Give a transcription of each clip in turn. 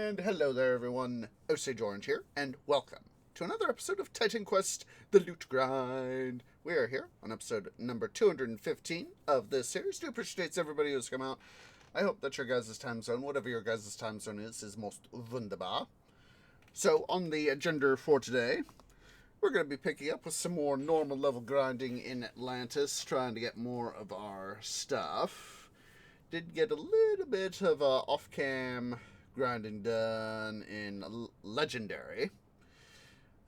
And hello there, everyone. Osage Orange here, and welcome to another episode of Titan Quest: The Loot Grind. We are here on episode number 215 of this series. Do appreciate everybody who's come out. I hope that your guys' time zone, whatever your guys' time zone is most wunderbar. So, on the agenda for today, we're going to be picking up with some more normal level grinding in Atlantis, trying to get more of our stuff. Did get a little bit of off-cam grinding done in Legendary.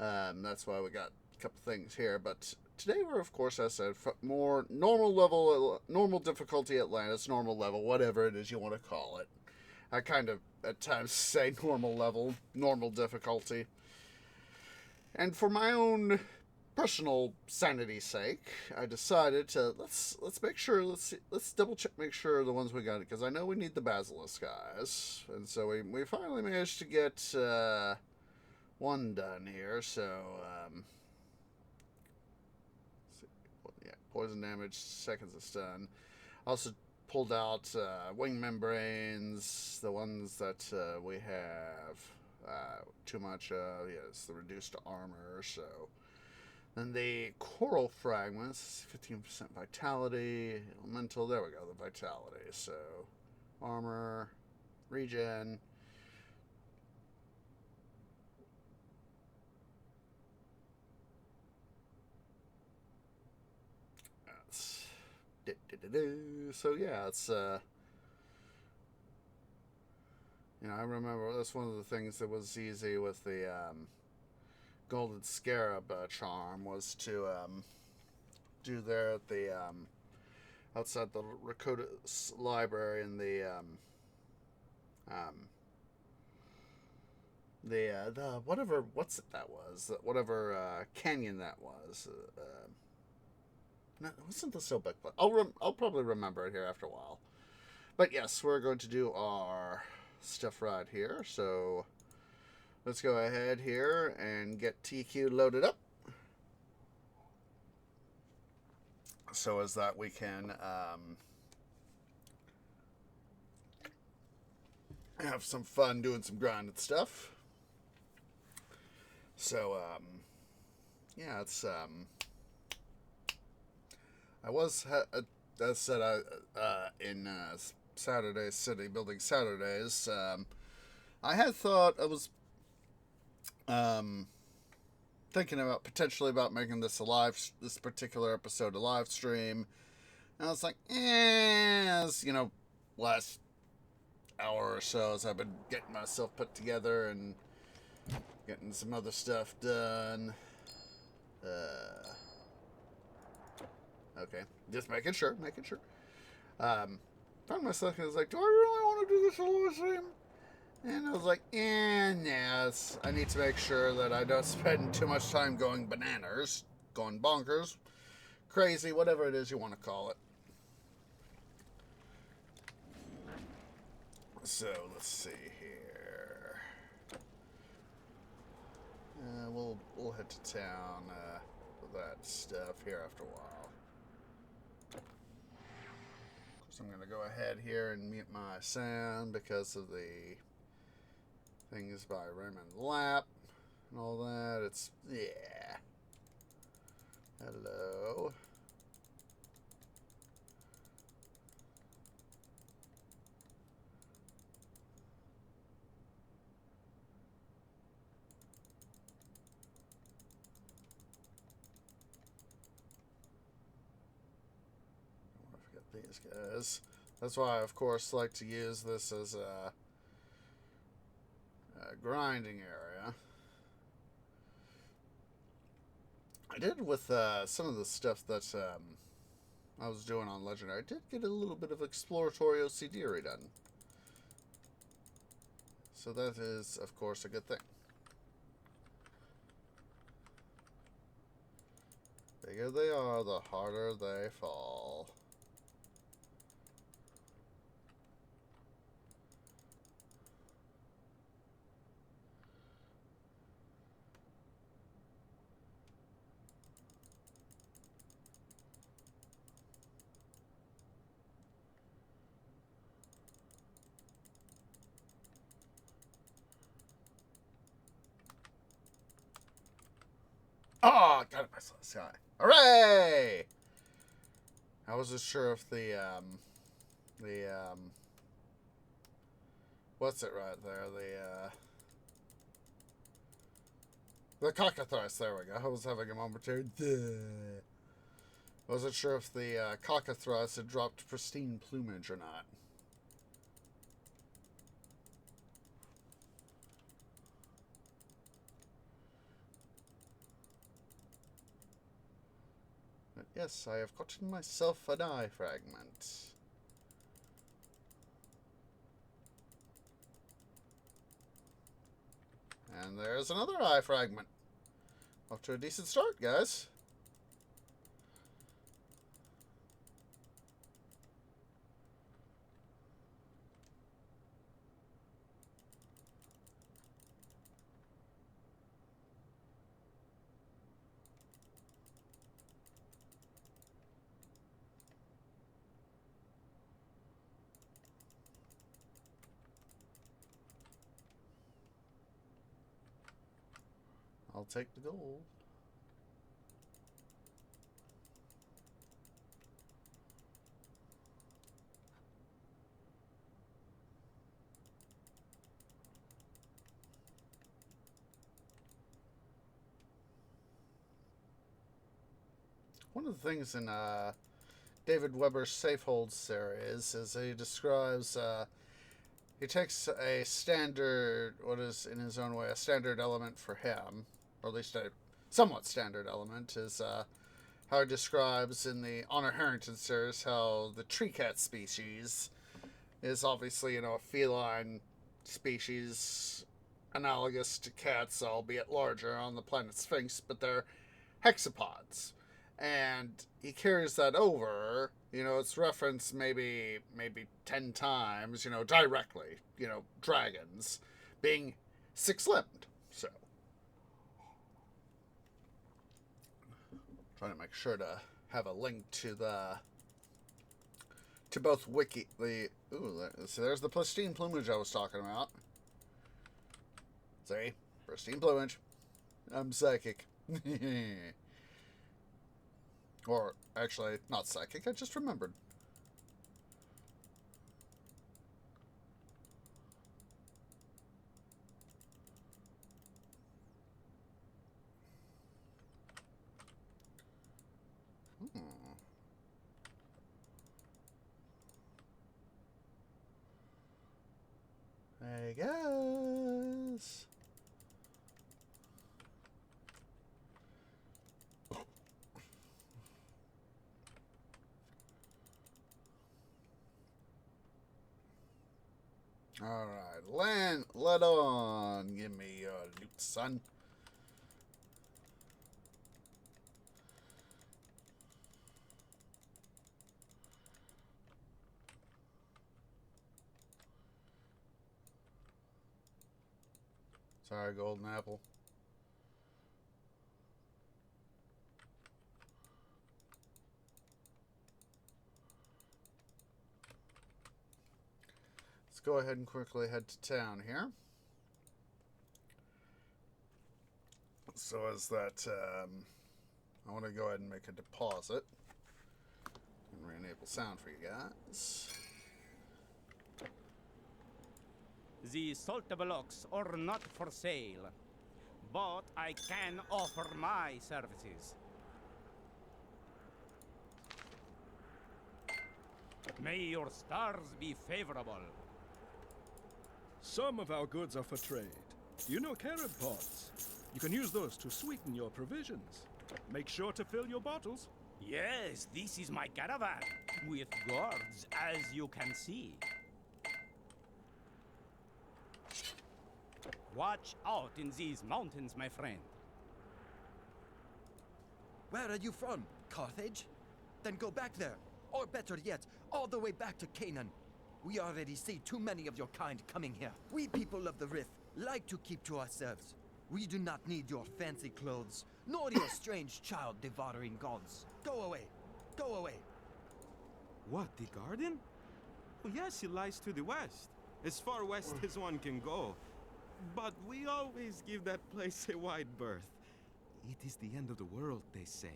That's why we got a couple things here. But today we're, of course, as I said, more normal level, normal difficulty Atlantis, normal level, whatever it is you want to call it. I kind of, at times, say normal level, normal difficulty. And for my own personal sanity's sake, I decided to let's make sure let's double check, make sure the ones we got, because I know we need the basilisk guys, and so we finally managed to get one done here. So yeah, poison damage, seconds of stun. Also pulled out wing membranes, the ones that we have too much of. Yes, the reduced armor. So then the coral fragments, 15% vitality, elemental. There we go, the vitality. So armor, regen. That's so yeah, it's I remember that's one of the things that was easy with the golden scarab charm, was to do there at the outside the Rakotis library in the whatever, what's it that was, whatever canyon that was. No, it wasn't the Silbeck, but I'll probably remember it here after a while. But yes, we're going to do our stuff right here. So let's go ahead here and get TQ loaded up, so as that we can have some fun doing some grinded stuff. So yeah, it's I was as said in Saturday City building Saturdays. I had thought, I was thinking about potentially about making this this particular episode a live stream. And I was like, as last hour or so, as I've been getting myself put together and getting some other stuff done. Okay, just making sure. Found myself, I was like, do I really want to do this live stream? And I was like, nah, I need to make sure that I don't spend too much time going bananas, going bonkers, crazy, whatever it is you want to call it. So, let's see here. We'll head to town with that stuff here after a while. Of course, I'm going to go ahead here and mute my sound because of the things by Raymond Lapp and all that. It's, yeah. Hello. These guys. That's why I, of course, like to use this as a grinding area. I did with some of the stuff that I was doing on Legendary. I did get a little bit of exploratory OCD redone. So that is, of course, a good thing. The bigger they are, the harder they fall. got it, my Celestii. Hooray! I wasn't sure if what's it right there? The cockatrice, there we go. I was having a moment here. Wasn't sure if the cockatrice had dropped pristine plumage or not. But yes, I have gotten myself an eye fragment. And there's another eye fragment. Off to a decent start, guys. I'll take the gold. One of the things in David Weber's Safehold series is he describes, he takes a standard, what is in his own way, a standard element for him, or at least a somewhat standard element, is how he describes in the Honor Harrington series how the tree cat species is obviously, a feline species analogous to cats, albeit larger, on the planet Sphinx, but they're hexapods. And he carries that over, it's referenced maybe 10 times, directly, dragons being six-limbed. So, trying to make sure to have a link to both wiki, so there's the pristine plumage I was talking about. See? Pristine plumage. I'm psychic. Or, actually, not psychic, I just remembered. I guess. Alright, let on. Give me your loot, son. Sorry, golden apple. Let's go ahead and quickly head to town here. So as that, I want to go ahead and make a deposit. And re-enable sound for you guys. The salt blocks are not for sale, but I can offer my services. May your stars be favorable. Some of our goods are for trade. You know carrot pods? You can use those to sweeten your provisions. Make sure to fill your bottles. Yes, this is my caravan, with guards, as you can see. Watch out in these mountains, my friend. Where are you from? Carthage? Then go back there. Or better yet, all the way back to Canaan. We already see too many of your kind coming here. We people of the Rift like to keep to ourselves. We do not need your fancy clothes, nor your strange child devouring gods. Go away. Go away. What, the garden? Well, yes, it lies to the west. As far west as one can go. But we always give that place a wide berth. It is the end of the world, they say,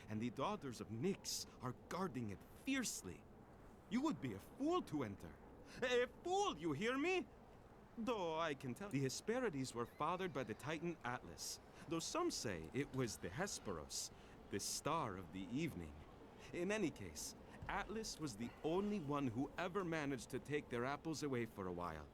and the daughters of Nyx are guarding it fiercely. You would be a fool to enter. A fool, you hear me? Though I can tell the Hesperides were fathered by the Titan Atlas, though some say it was the Hesperos, the star of the evening. In any case, Atlas was the only one who ever managed to take their apples away for a while.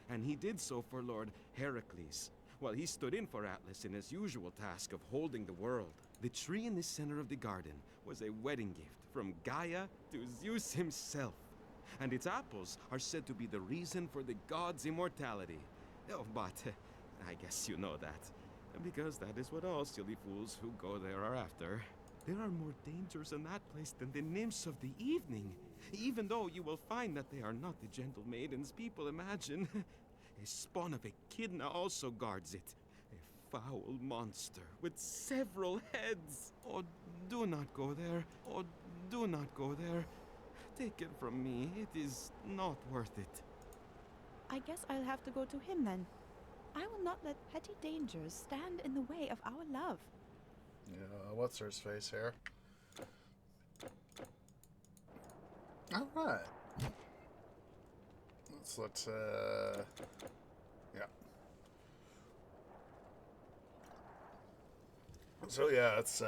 And he did so for Lord Heracles, while he stood in for Atlas in his usual task of holding the world. The tree in the center of the garden was a wedding gift from Gaia to Zeus himself, and its apples are said to be the reason for the god's immortality. Oh, but I guess you know that, because that is what all silly fools who go there are after. There are more dangers in that place than the nymphs of the evening, even though you will find that they are not the gentle maidens people imagine. A spawn of Echidna also guards it. A foul monster with several heads. Oh, do not go there. Oh, do not go there. Take it from me, it is not worth it. I guess I'll have to go to him then. I will not let petty dangers stand in the way of our love. Yeah, what's her face here? Alright. Let's yeah. So yeah, it's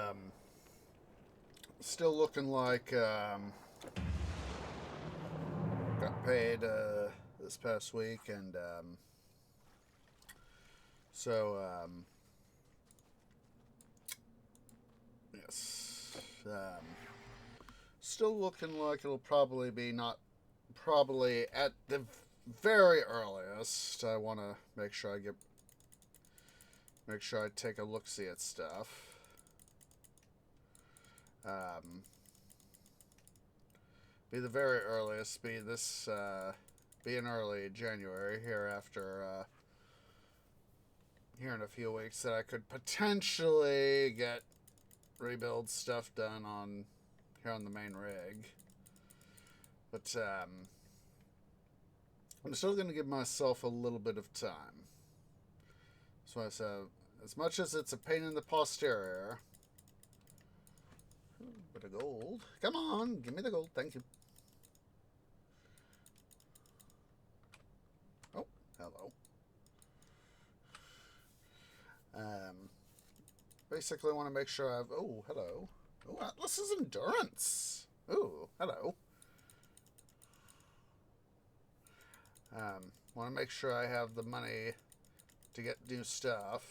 still looking like got paid this past week, and so yes, still looking like it'll probably be not probably at the very earliest. I want to make sure I take a look-see at stuff. Be the very earliest, be in early January, here in a few weeks, that I could potentially get rebuild stuff done here on the main rig. But I'm still going to give myself a little bit of time. So I said, as much as it's a pain in the posterior. Bit of gold. Come on, give me the gold. Thank you. Oh, hello. Basically, I want to make sure I've. Oh, hello. Oh, Atlas is endurance. Oh, hello. Want to make sure I have the money to get new stuff.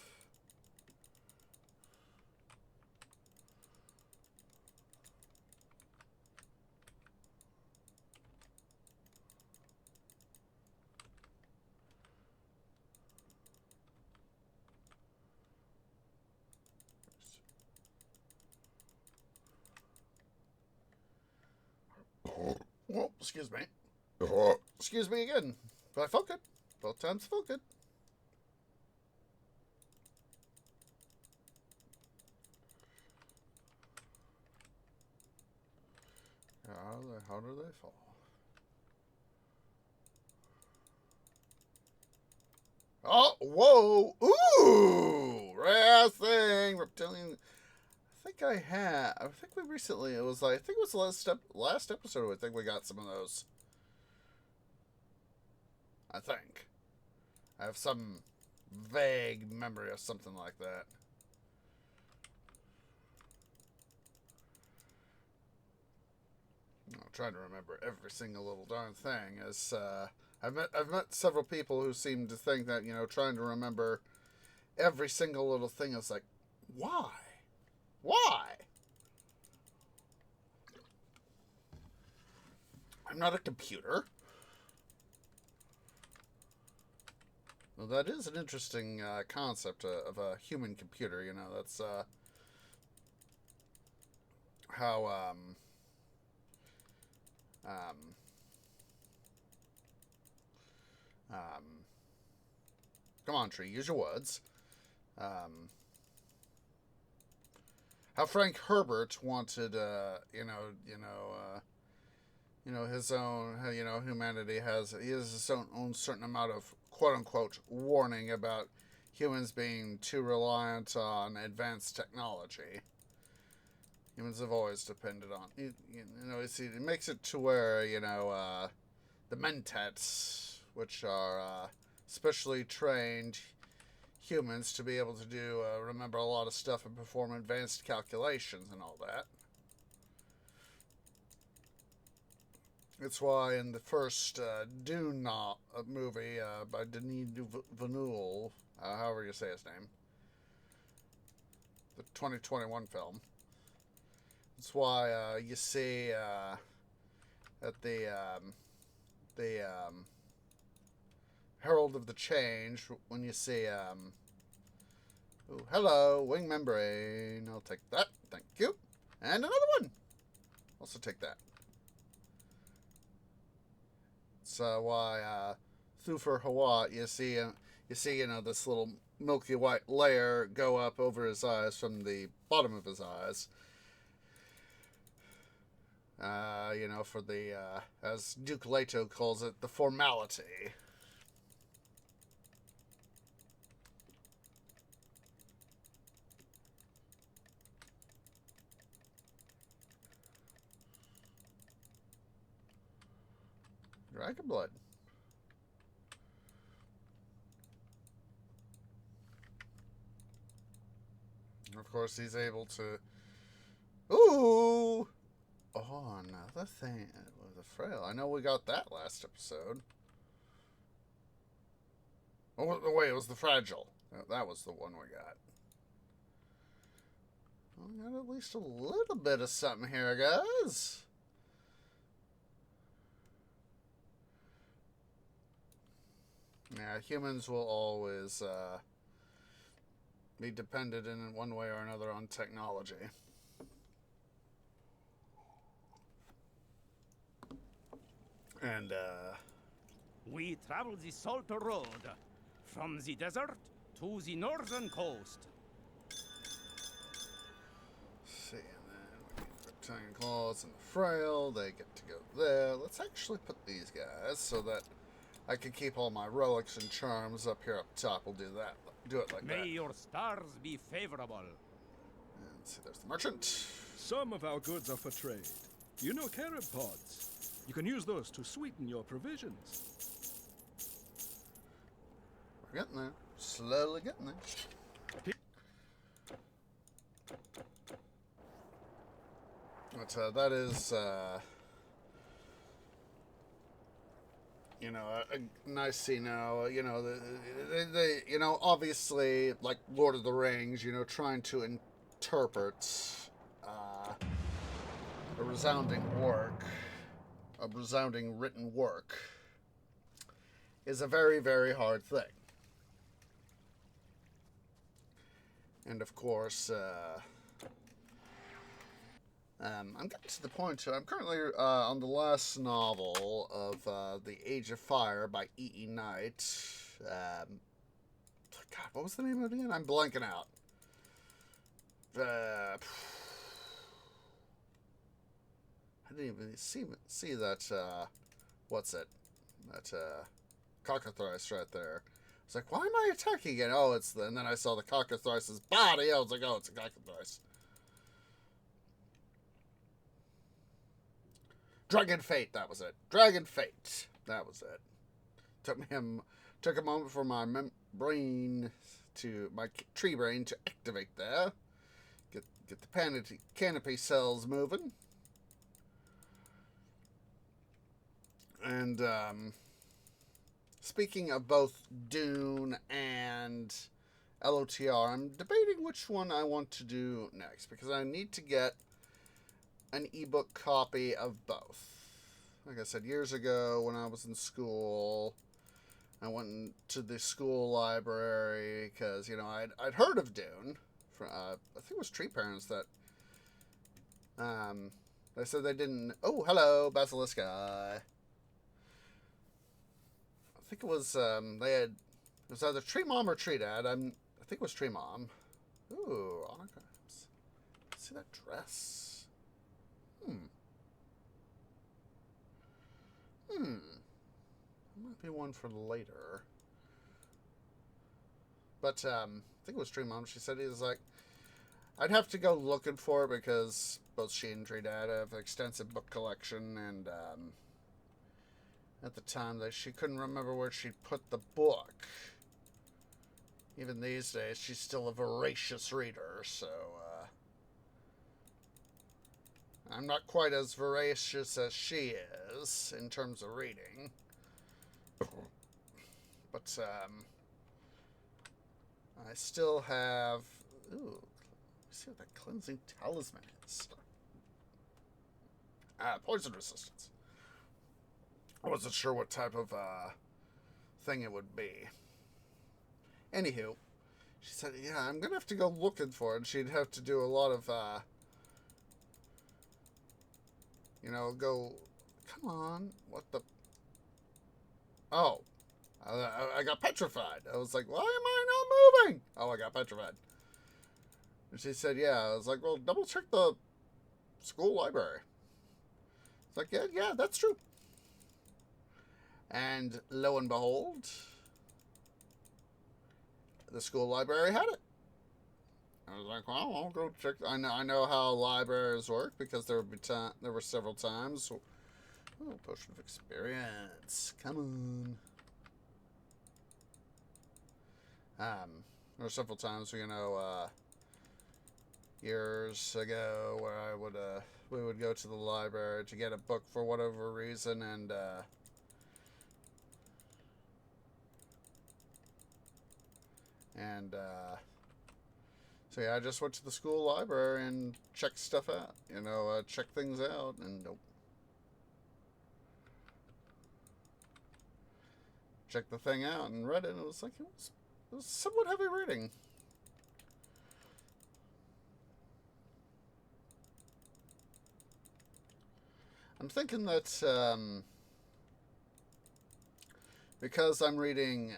Oh, excuse me. Excuse me again. But I felt good. Both times felt good. How do they fall? Oh, whoa! Ooh! Rare thing! Reptilian. I think we recently, I think it was the last episode, I think we got some of those. I think. I have some vague memory of something like that. I'm trying to remember every single little darn thing. I've met several people who seem to think that, trying to remember every single little thing is like, why? Why? I'm not a computer. Well, that is an interesting concept of a human computer. That's how come on, Tree, use your words. How Frank Herbert wanted, his own, humanity has his own certain amount of quote unquote warning about humans being too reliant on advanced technology. Humans have always depended on, you know, it makes it to where, you know, the Mentats, which are specially trained humans to be able to do, remember a lot of stuff and perform advanced calculations and all that. It's why in the first Dune movie by Denis Villeneuve, however you say his name, the 2021 film, it's why you see at the Herald of the Change, when you see, ooh, hello, wing membrane, I'll take that, thank you, and another one, also take that. So why Thufir Hawat, you see, you know, this little milky white layer go up over his eyes from the bottom of his eyes. You know, for the, as Duke Leto calls it, the formality. Dragon blood. Of course, he's able to... Ooh! Oh, another thing with the Frail. I know we got that last episode. Oh, wait, it was the Fragile. That was the one we got. Well, we got at least a little bit of something here, guys. Yeah, humans will always be dependent in one way or another on technology. And, We travel the Salt Road, from the desert to the northern coast. let's see, and then we get the Reptilian Claws and the Frail, they get to go there. Let's actually put these guys so that I can keep all my relics and charms up here up top. We'll do that. Do it like May that. your stars be favorable. And see, there's the merchant. Some of our goods are for trade. You know carob pods? You can use those to sweeten your provisions. We're getting there. Slowly getting there. But that is, you know, a nice, you know, they, you know, obviously, like Lord of the Rings, you know, trying to interpret a resounding written work is a very, very hard thing. And of course, I'm getting to the point, I'm currently on the last novel of The Age of Fire by E.E. Knight. God, what was the name of it again? I'm blanking out. I didn't even see that, what's it? That, cockatrice right there. I was like, why am I attacking again? Oh, it's the, and then I saw the cockatrice's body. I was like, oh, it's a cockatrice. Dragon Fate, that was it. Dragon Fate, that was it. Took a moment for my brain to, my tree brain to activate there. Get the canopy cells moving. And, speaking of both Dune and LOTR, I'm debating which one I want to do next, because I need to get an ebook copy of both. Like I said, years ago when I was in school, I went to the school library because, you know, I'd heard of Dune. From, I think it was Tree Parents that, they said they didn't, oh, hello, Basilisk Eye. I think it was, they had, it was either Tree Mom or Tree Dad. I think it was Tree Mom. Ooh, autographs. See that dress? That might be one for later. But I think it was Dream Mom. She said he was like, I'd have to go looking for it because both she and Tree Dad have an extensive book collection, and at the time that she couldn't remember where she'd put the book. Even these days, she's still a voracious reader, so I'm not quite as voracious as she is in terms of reading. But I still have... Ooh, let's see what that cleansing talisman is. Poison resistance. I wasn't sure what type of thing it would be. Anywho, she said, yeah, I'm going to have to go looking for it. And she'd have to do a lot of, come on, what the... Oh, I got petrified. I was like, why am I not moving? Oh, I got petrified. And she said, yeah. I was like, well, double check the school library. It's like, yeah, that's true. And lo and behold, the school library had it. I was like, well, I'll go check. I know how libraries work because there were several times. Oh, potion of experience. Come on. There were several times, years ago where we would go to the library to get a book for whatever reason, and so yeah, I just went to the school library and checked stuff out, check things out, and nope. Checked the thing out and read it, and it was like, it was somewhat heavy reading. I'm thinking that, because I'm reading,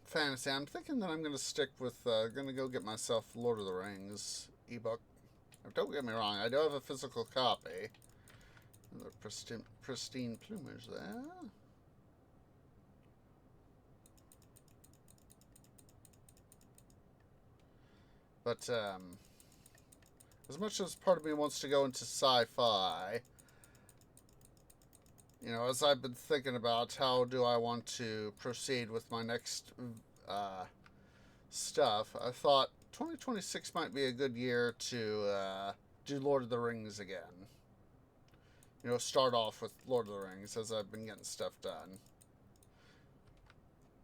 fantasy, I'm thinking that I'm going to stick with, going to go get myself Lord of the Rings ebook. Don't get me wrong, I do have a physical copy. The pristine plumage there. But, as much as part of me wants to go into sci-fi, as I've been thinking about how do I want to proceed with my next stuff, I thought 2026 might be a good year to do Lord of the Rings again. Start off with Lord of the Rings as I've been getting stuff done.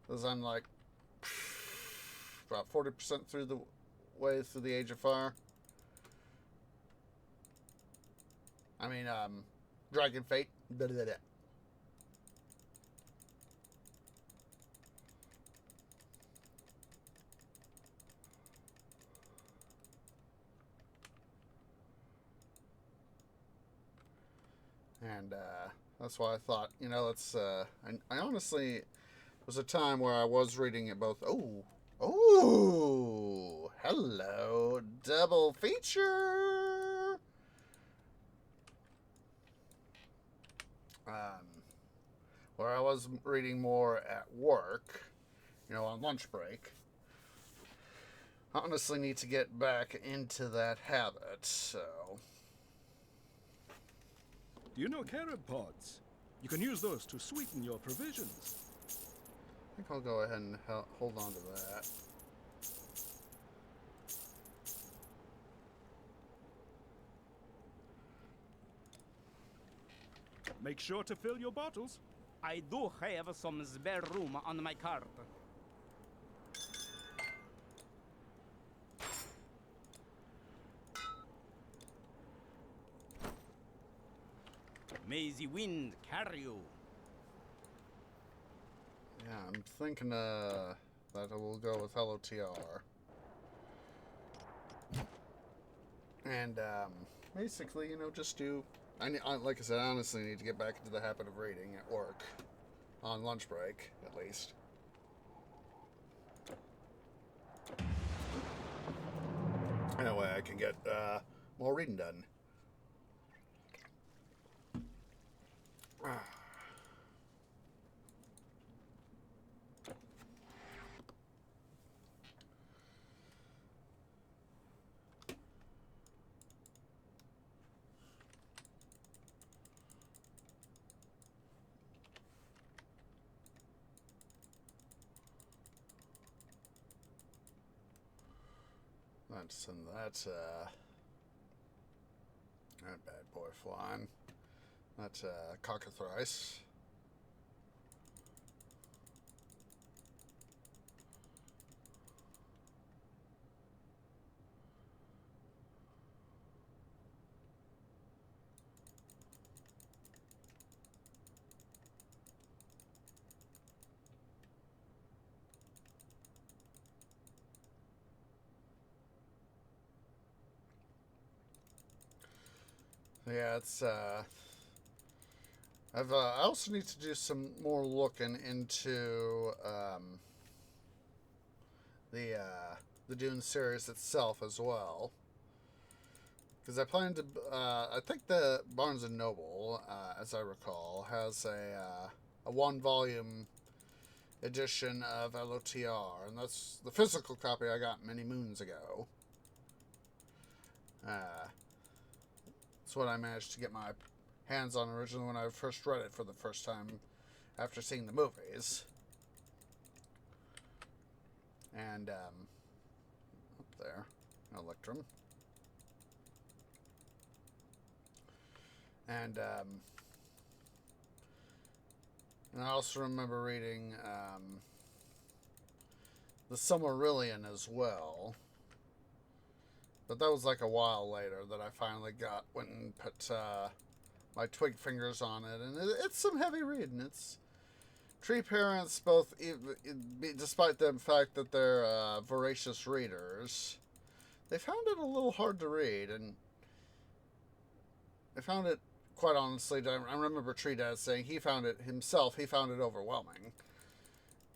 Because I'm like about 40% through the way through the Age of Fire. I mean, Dragon Fate. Blah, blah, blah. And that's why I thought, let's. I honestly, it was a time where I was reading it both. Oh, hello, double feature. Where I was reading more at work, on lunch break. I honestly need to get back into that habit, so. Do you know carrot pods? You can use those to sweeten your provisions. I think I'll go ahead and hold on to that. Make sure to fill your bottles. I do have some spare room on my cart. May the wind carry you. Yeah, I'm thinking that I will go with Hello TR. And basically, just do. Like I said, I honestly need to get back into the habit of reading at work, on lunch break at least. That way I can get more reading done. Time to send that bad boy flying. That cockatrice. Yeah, it's I also need to do some more looking into the Dune series itself as well, because I plan to. I think the Barnes and Noble, as I recall, has a 1-volume edition of LOTR, and that's the physical copy I got many moons ago. It's what I managed to get my hands on originally when I first read it for the first time after seeing the movies. And up there, Electrum. And I also remember reading The Silmarillion as well. But that was like a while later that I finally went and put my twig fingers on it. And it's some heavy reading. It's Tree parents, both, despite the fact that they're voracious readers, they found it a little hard to read. And I found it, quite honestly, I remember Tree Dad saying he found it overwhelming.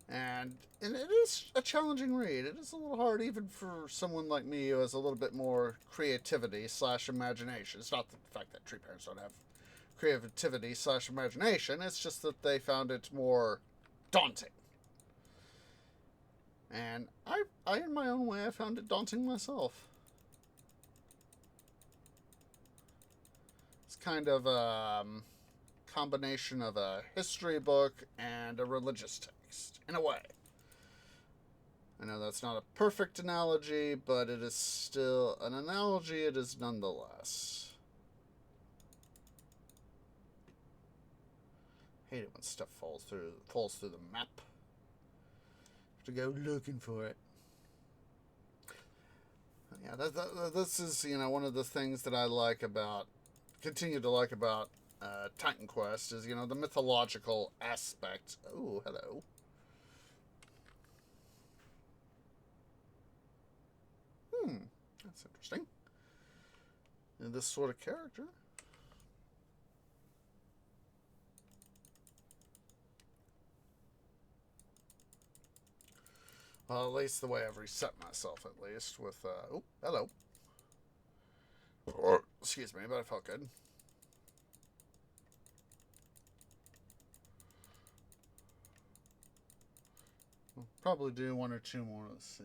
And it is a challenging read. It is a little hard even for someone like me who has a little bit more creativity/imagination. It's not the fact that Tree parents don't have creativity/imagination. It's just that they found it more daunting. And I in my own way, I found it daunting myself. It's kind of a combination of a history book and a religious text, in a way. I know that's not a perfect analogy, but it is still an analogy. It is nonetheless. Hate it when stuff falls through the map. Have to go looking for it. Yeah, this is, one of the things that I continue to like about Titan Quest is, the mythological aspect. Oh, hello. That's interesting. And this sort of character. Well, at least the way I've reset myself, at least, with, oh, hello. Excuse me, but I felt good. We'll probably do 1 or 2 more, let's see.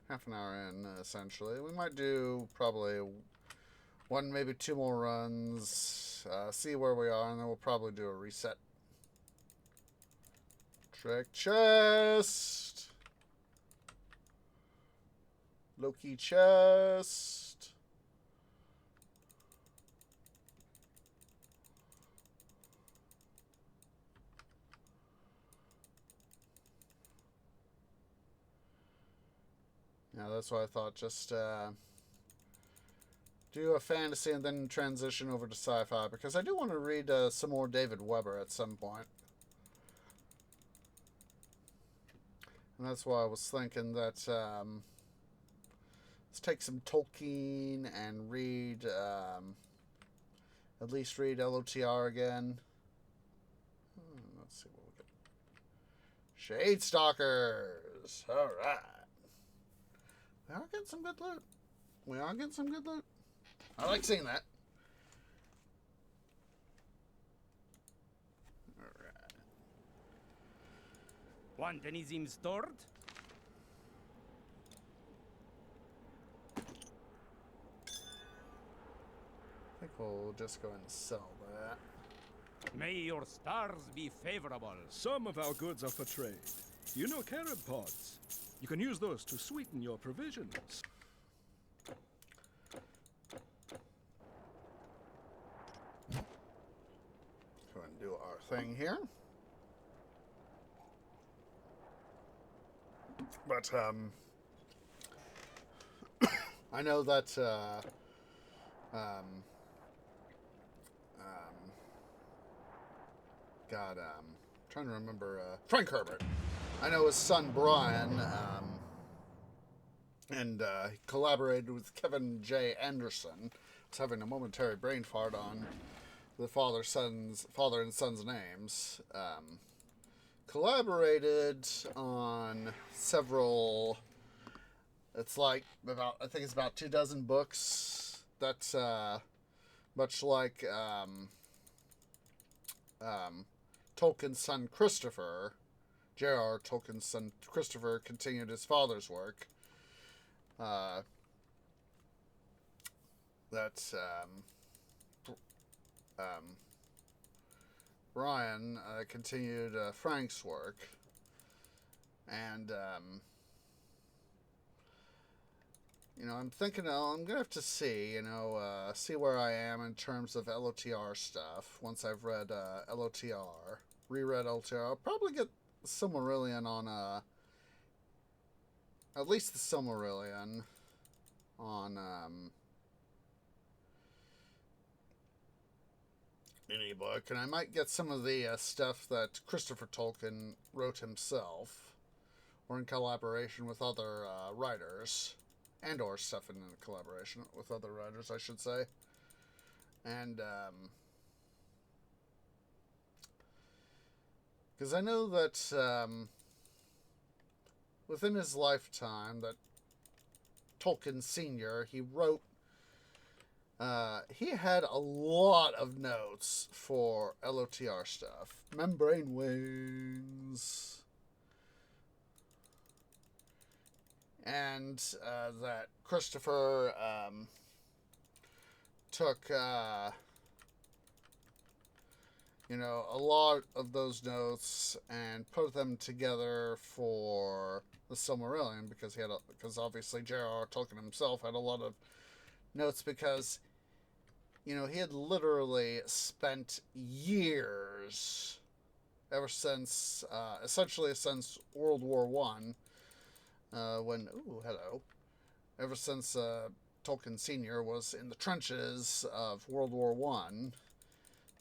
Half an hour in, essentially. We might do probably 1, maybe 2 more runs, see where we are, and then we'll probably do a reset. Trick chest! Low-key chest. Yeah, that's why I thought just do a fantasy and then transition over to sci-fi, because I do want to read some more David Weber at some point. And that's why I was thinking that let's take some Tolkien and read, at least read LOTR again. Let's see what we get. Shadestalkers! Alright. We are getting some good loot. I like seeing that. Alright. Want anything stored? I think we'll just go and sell that. May your stars be favorable. Some of our goods are for trade. You know carob pods. You can use those to sweeten your provisions. thing here. But, I know that, trying to remember, Frank Herbert. I know his son Brian, and he collaborated with Kevin J. Anderson. I was having a momentary brain fart on the father and son's names. Collaborated on several. It's like I think it's about 24 books. That's much like Tolkien's son Christopher. J.R.R. Tolkien's son Christopher continued his father's work. Brian continued Frank's work, and I'm thinking I'm gonna have to see, see where I am in terms of LOTR stuff once I've read LOTR, reread LOTR. I'll probably get Silmarillion on at least the Silmarillion on an ebook, and I might get some of the stuff that Christopher Tolkien wrote himself, or in collaboration with other writers, and or stuff in collaboration with other writers, I should say. And because I know that within his lifetime, that Tolkien Sr., he wrote, he had a lot of notes for LOTR stuff. Membrane Wings. And that Christopher took, a lot of those notes and put them together for the Silmarillion, because obviously J.R.R. Tolkien himself had a lot of notes, because he had literally spent years, ever since essentially since World War One, ever since Tolkien Sr. was in the trenches of World War One.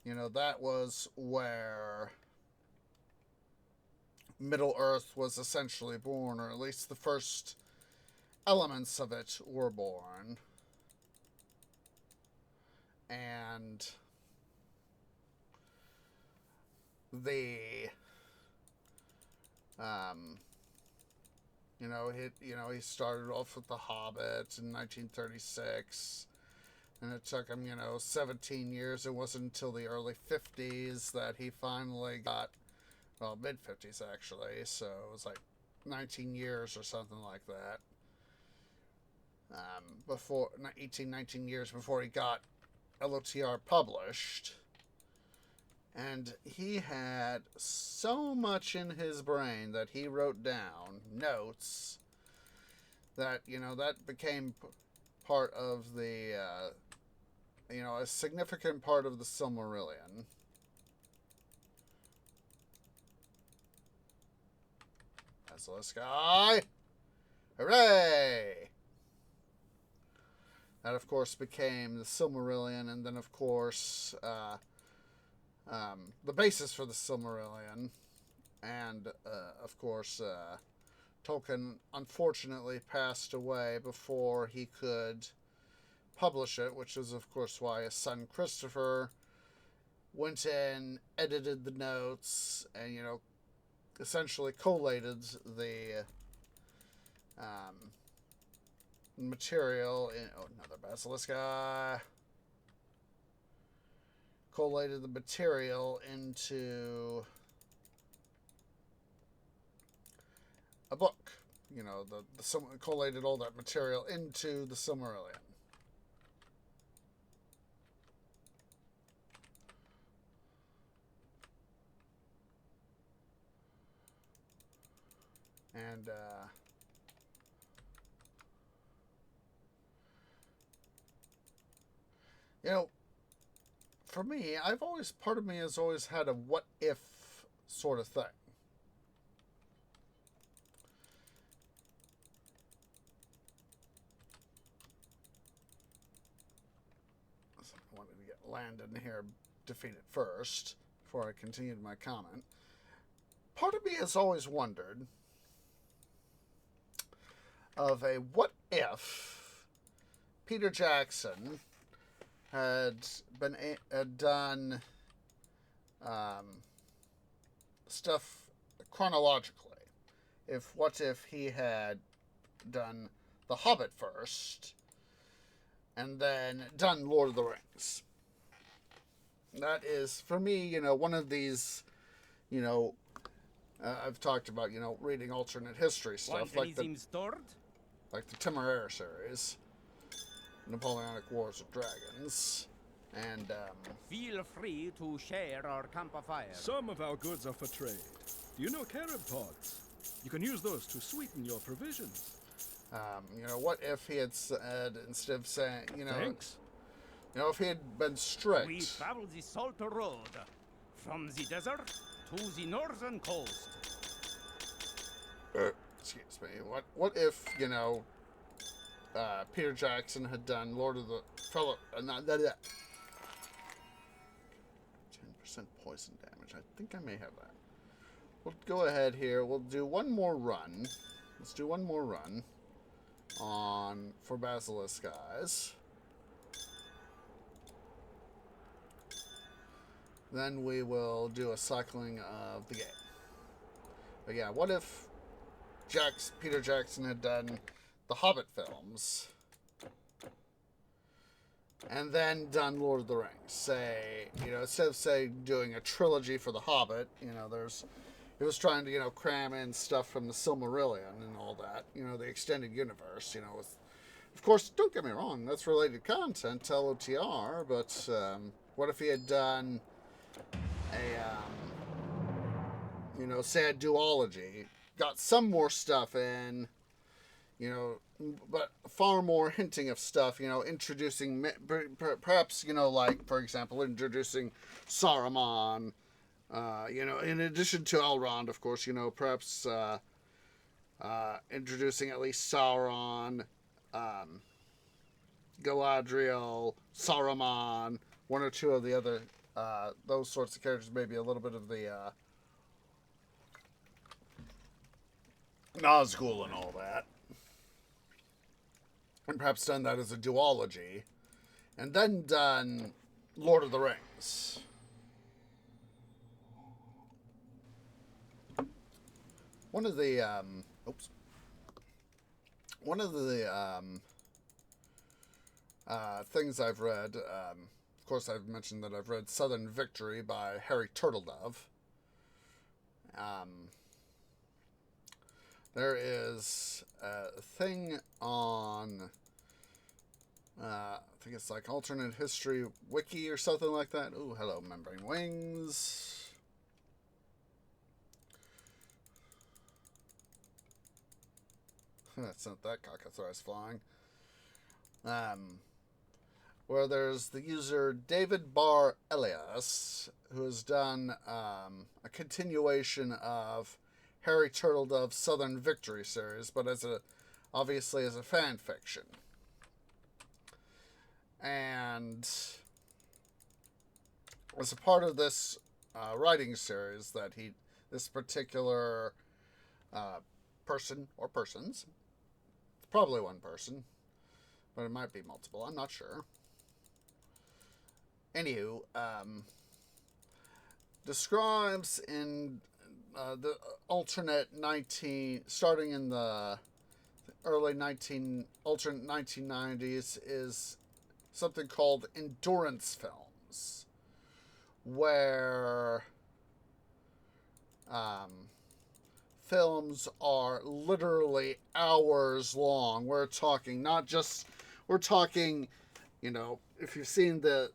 That was where Middle-earth was essentially born, or at least the first elements of it were born. And he started off with The Hobbit in 1936, and it took him, 17 years. It wasn't until the early 50s that he finally got, mid-50s actually, so it was like 19 years or something like that. 19 years before he got LOTR published. And he had so much in his brain that he wrote down notes that, that became part of the, a significant part of the Silmarillion. Basilisk Guy! Hooray! That, of course, became the Silmarillion, and then, of course, the basis for the Silmarillion. And, of course, Tolkien unfortunately passed away before he could publish it, which is, of course, why his son Christopher went in, edited the notes, and, essentially collated the material in... Oh, another basilisk guy. Collated the material into a book. Collated all that material into the Silmarillion. And, for me, part of me has always had a what if sort of thing. So I wanted to get Landon here defeated first before I continued my comment. Part of me has always wondered of a what if Peter Jackson had done stuff chronologically. What if he had done The Hobbit first, and then done Lord of the Rings? That is, for me, one of these, I've talked about, reading alternate history stuff, like the Temeraire series, Napoleonic Wars of Dragons, and, Feel free to share our camp of fire. Some of our goods are for trade. Do you know carob pods? You can use those to sweeten your provisions. What if he had said, instead of saying, Thanks. If he had been strict. We travel the Salt Road, from the desert to the northern coast. Excuse me. What if, Peter Jackson had done Lord of the... 10% poison damage. I think I may have that. We'll go ahead here. We'll do one more run. Let's do one more run for Basilisk guys. Then we will do a cycling of the game. But yeah, what if Peter Jackson had done the Hobbit films and then done Lord of the Rings? Say, instead of doing a trilogy for the Hobbit, he was trying to, cram in stuff from the Silmarillion and all that, the extended universe, of course, don't get me wrong, that's related content to LOTR, but what if he had done say a duology, got some more stuff in, but far more hinting of stuff, introducing, perhaps, like, for example, introducing Saruman, in addition to Elrond, of course, perhaps introducing at least Sauron, Galadriel, Saruman, one or two of the other, those sorts of characters, maybe a little bit of the Nazgul and all that. And perhaps done that as a duology. And then done Lord of the Rings. One of the things I've read, of course I've mentioned that I've read Southern Victory by Harry Turtledove. There is a thing on, I think it's like Alternate History Wiki or something like that. Ooh, hello, Membrane Wings. That's not that cockatrice flying. Where there's the user David Bar Elias, who has done a continuation of Harry Turtledove's Southern Victory series, but obviously as a fan fiction. And as a part of this writing series that this particular person or persons, it's probably one person, but it might be multiple, I'm not sure. Anywho, describes in the alternate starting in the alternate 1990s, is something called endurance films, where films are literally hours long. We're talking, if you've seen the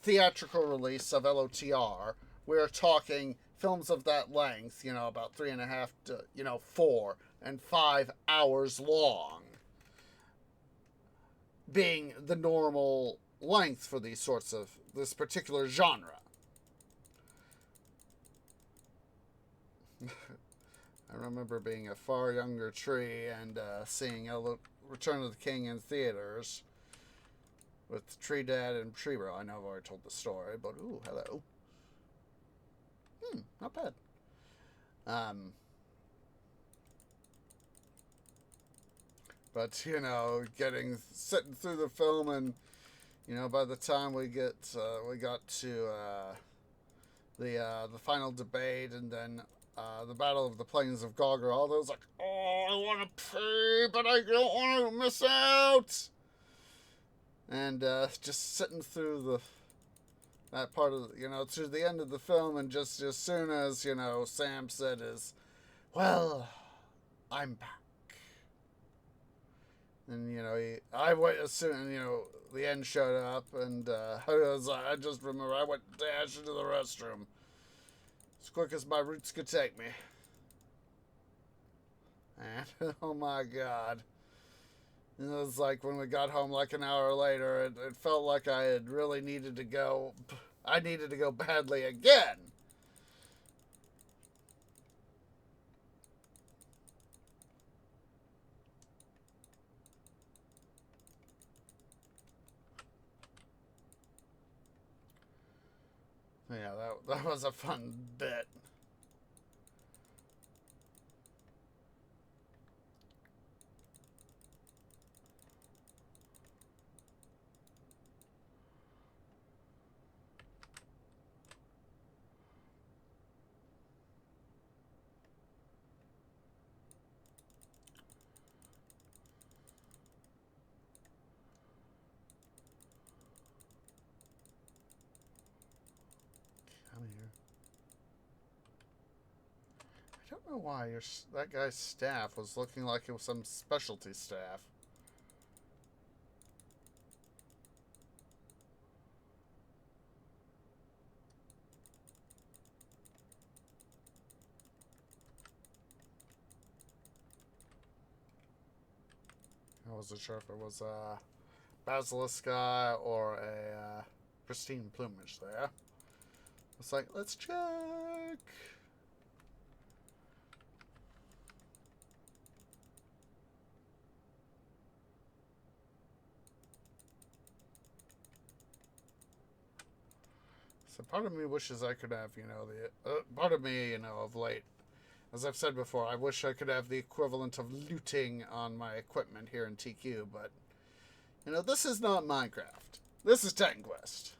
theatrical release of LOTR, we're talking films of that length, about 3.5 to, 4 and 5 hours long, being the normal length for these sorts of this particular genre. I remember being a far younger tree and seeing Return of the King in theaters with Tree Dad and Tree Bro. I know I've already told the story, but ooh, hello. Not bad. But you know, sitting through the film, and you know, by the time we got to the final debate, and then the Battle of the Plains of Gogor, all those like, oh, I want to pee, but I don't want to miss out. And just sitting through that part of to the end of the film, and just as soon as Sam said well, I'm back. And I went as soon the end showed up, and I just remember I went dash into the restroom as quick as my roots could take me. And oh my God, it was like when we got home like an hour later, it felt like I had really needed to go. I needed to go badly again. Yeah, that was a fun bit. I don't know why that guy's staff was looking like it was some specialty staff. I wasn't sure if it was a basilisk or a pristine plumage there. It's like, let's check. So part of me wishes I could have, part of me, of late, as I've said before, I wish I could have the equivalent of looting on my equipment here in TQ, but, this is not Minecraft. This is Titan Quest.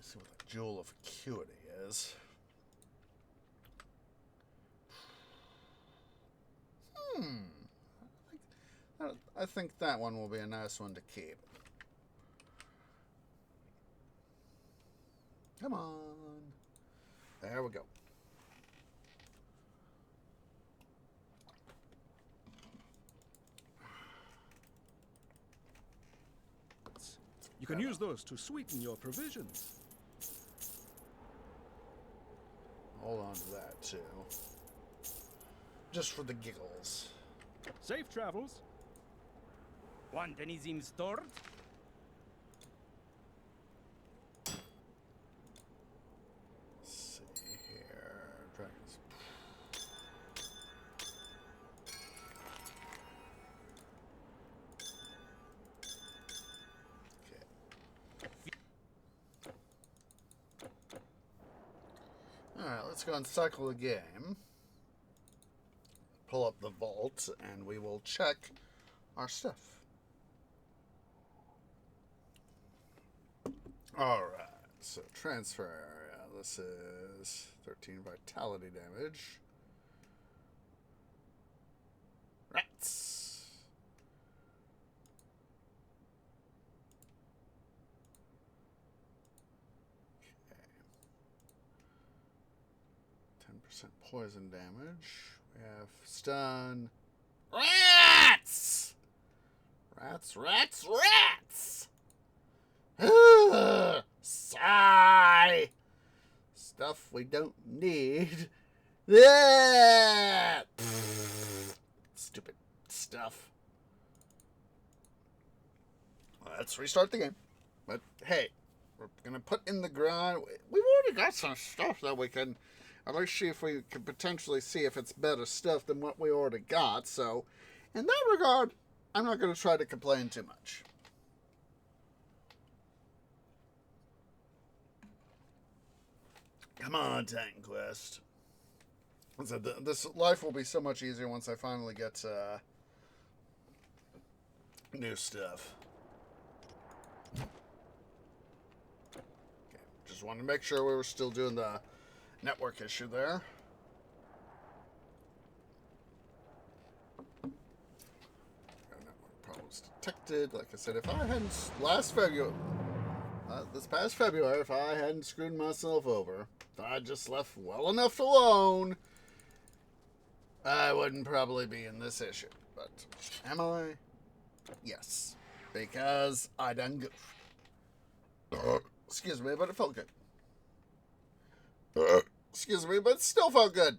See what the Jewel of Acuity is. I think that one will be a nice one to keep. Come on. There we go. You can use those to sweeten your provisions. Hold on to that, too. Just for the giggles. Safe travels. Want anything stored? Let's see here. Dragons. Alright, let's go and cycle the game. Pull up the vault, and we will check our stuff. Alright, so transfer area. This is 13 vitality damage. Rats! Okay. 10% poison damage. We have stun. Rats! Rats, rats, rats! Ugh, sigh! Stuff we don't need. Yeah! Stupid stuff. Let's restart the game. But hey, we're gonna put in the grind. We've already got some stuff that we can at least see if we can potentially see if it's better stuff than what we already got. So, in that regard, I'm not gonna try to complain too much. Come on, Titan Quest. So this life will be so much easier once I finally get new stuff. Okay, just wanted to make sure we were still doing the network issue there. Network problems detected. Like I said, if I hadn't this past February, if I hadn't screwed myself over, if I just left well enough alone, I wouldn't probably be in this issue. But am I? Yes. Because I done goofed. Excuse me, but it felt good. Excuse me, but it still felt good.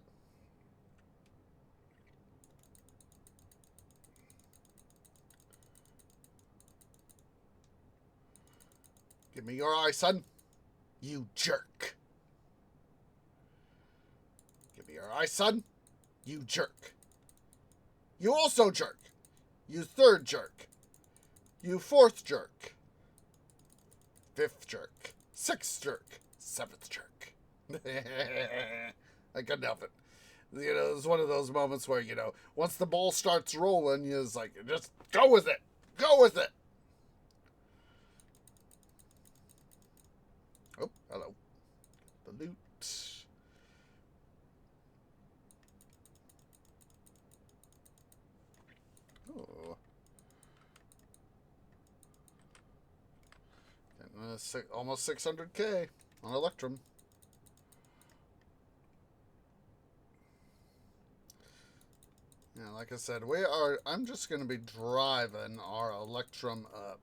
Give me your eye, son. You jerk. Give me your eye, son. You jerk. You also jerk. You third jerk. You fourth jerk. Fifth jerk. Sixth jerk. Seventh jerk. I couldn't help it. You know, it's one of those moments where, you know, once the ball starts rolling, you're just like, just go with it. Go with it. Oh, hello. The loot. Oh. Almost 600k on Electrum. Yeah, like I said, I'm just going to be driving our Electrum up.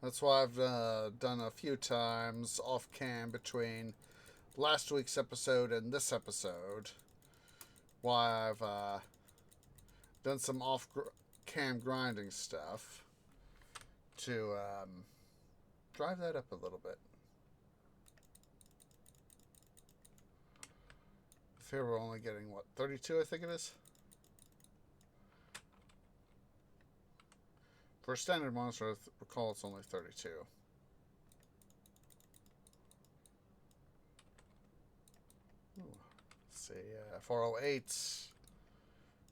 That's why I've done a few times off cam between last week's episode and this episode. Why I've done some off cam grinding stuff to drive that up a little bit. Here we're only getting, what, 32 I think it is? For a standard monster, I recall it's only 32. Ooh, let's see, 408.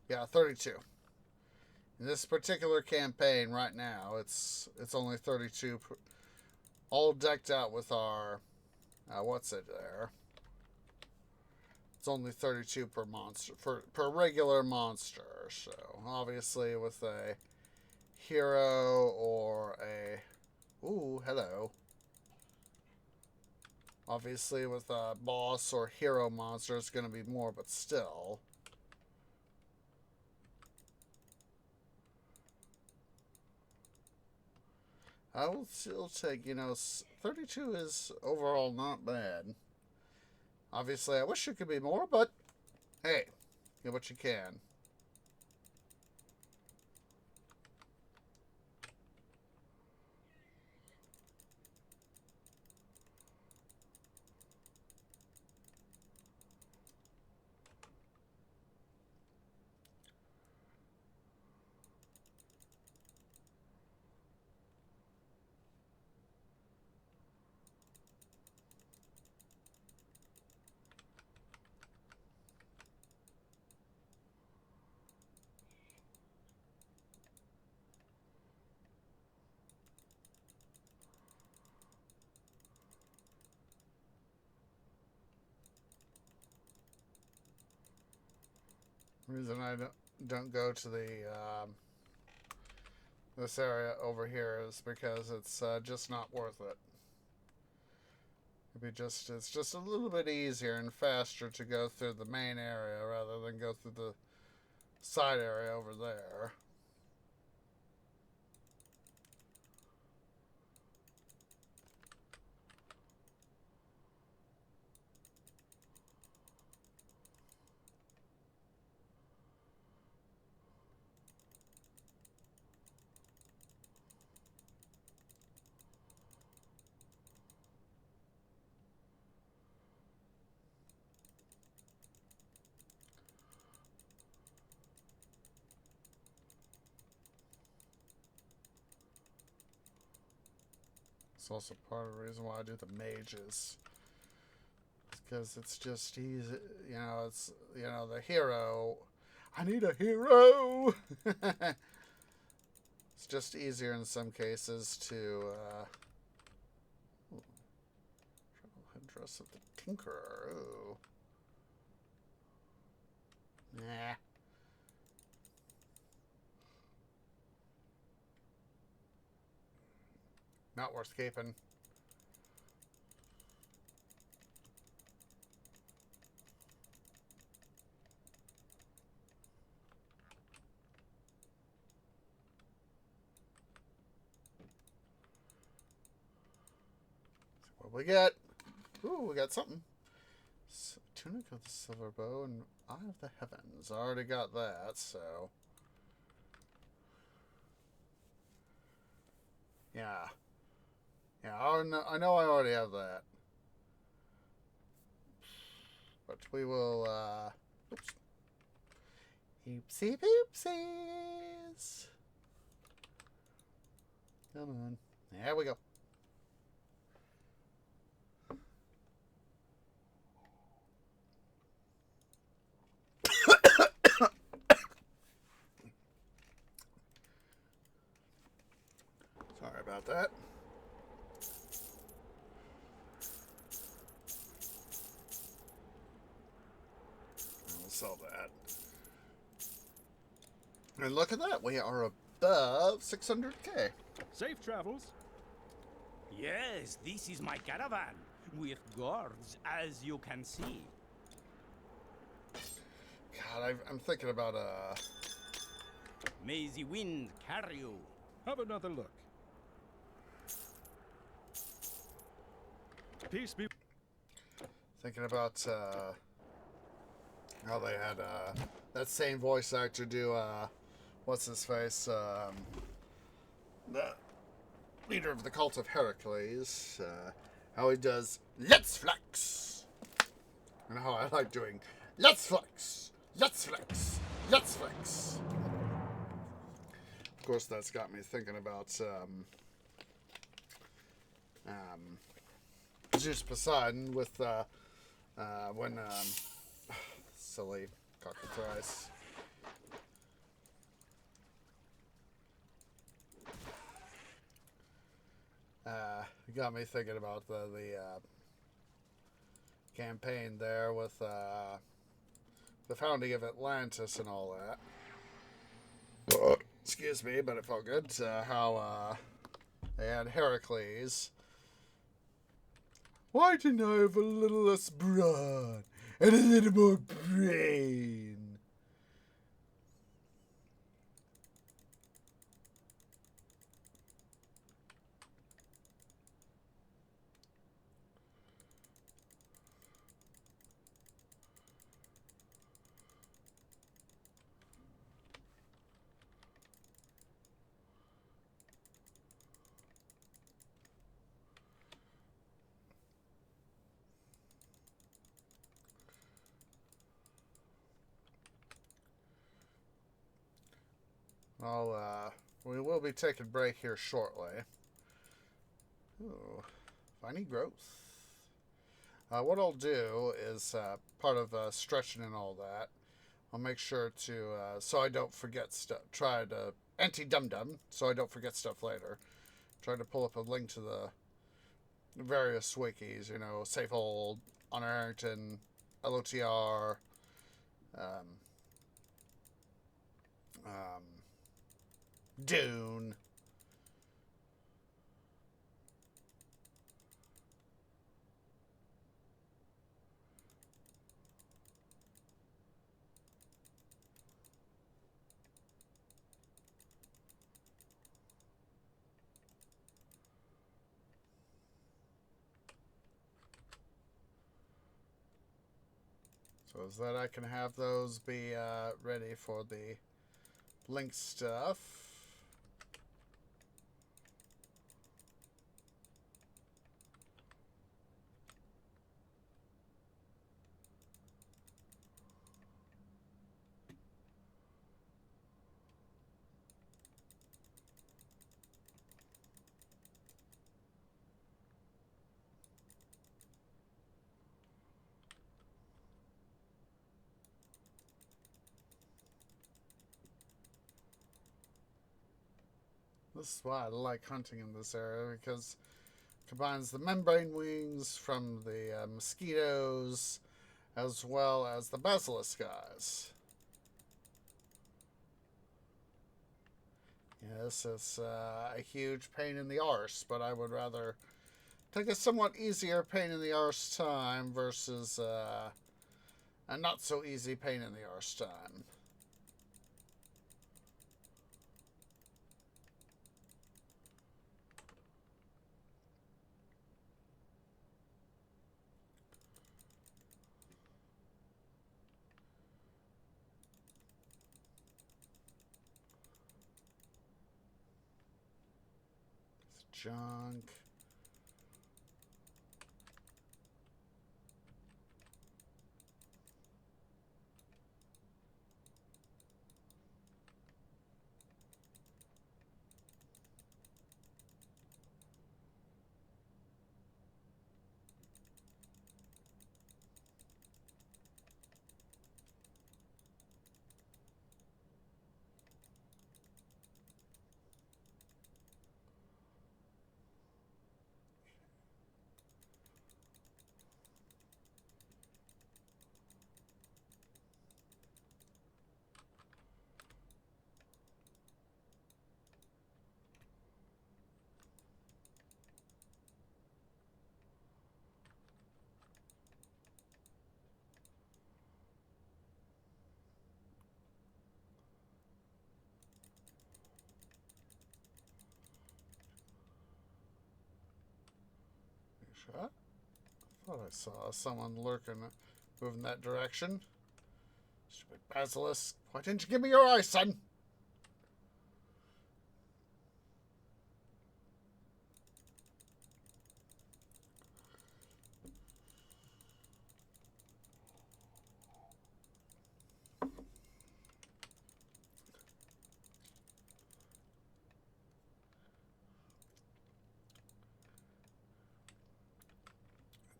Yeah, 32. In this particular campaign right now, it's only 32, all decked out with our, what's it there? It's only 32 per monster, per regular monster. So obviously with a hero or a, ooh, hello. Obviously with a boss or hero monster, it's going to be more, but still. I will still take, you know, 32 is overall not bad. Obviously, I wish it could be more, but hey, get what you can. The reason I don't go to the this area over here is because it's just not worth it. It's just a little bit easier and faster to go through the main area rather than go through the side area over there. It's also part of the reason why I do the mages. Because it's just easy, you know, it's, you know, the hero. I need a hero! It's just easier in some cases to, headdress of the Tinkerer, ooh. Nah. Not worth keeping. What we get? Ooh, we got something. Tunic of the Silver Bow and Eye of the Heavens. I already got that, so. Yeah. Yeah, I know I already have that. But we will, oops. Oopsie poopsies. Come on. There we go. Sorry about that. We'll sell that. And look at that. We are above 600k. Safe travels. Yes, this is my caravan, with guards, as you can see. God, I'm thinking about, May the wind carry you. Have another look. Peace be. thinking about, how they had, that same voice actor do, what's his face, the leader of the cult of Heracles, how he does, let's flex! And how I like doing, let's flex! Let's flex! Let's flex! Of course, that's got me thinking about, Zeus Poseidon with, when, silly cockatrice. It got me thinking about the campaign there with the founding of Atlantis and all that. Excuse me, but it felt good. How they had Heracles. Why didn't I have a little less brawn and a little more brain? We will be taking a break here shortly. Ooh, finding growth. What I'll do is, part of stretching and all that, I'll make sure to, so I don't forget stuff, try to, anti-dum-dum, so I don't forget stuff later. Try to pull up a link to the various wikis, you know, Safehold, Honor Harrington, LOTR, Dune. So is that I can have those be ready for the link stuff. This is why I like hunting in this area, because it combines the membrane wings from the mosquitoes as well as the basilisk guys. Yes, it's a huge pain in the arse, but I would rather take a somewhat easier pain in the arse time versus a not so easy pain in the arse time. Junk. Shot. I thought I saw someone lurking, moving that direction. Stupid basilisk. Why didn't you give me your eye, son?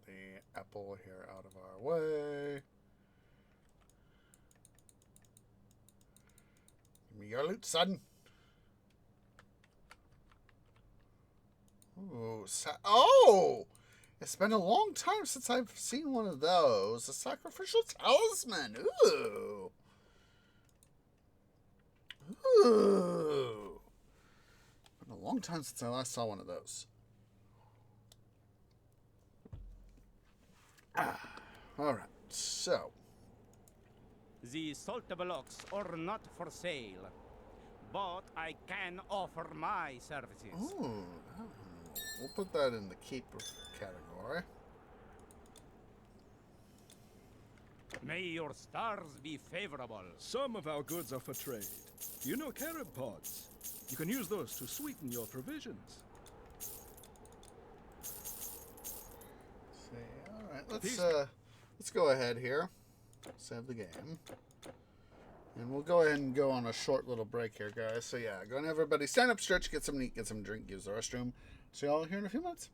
The apple here out of our way. Give me your loot, son. Ooh, oh! It's been a long time since I've seen one of those. A sacrificial talisman. Ooh. Ooh. Been a long time since I last saw one of those. Alright, so. The salt blocks are not for sale, but I can offer my services. Ooh, we'll put that in the keep category. May your stars be favorable. Some of our goods are for trade. You know carob pods? You can use those to sweeten your provisions. See, all right, let's go ahead here. Save the game. And we'll go ahead and go on a short little break here, guys. So yeah, go and everybody stand up, stretch, get some meat, get some drink, use the restroom. See y'all here in a few minutes.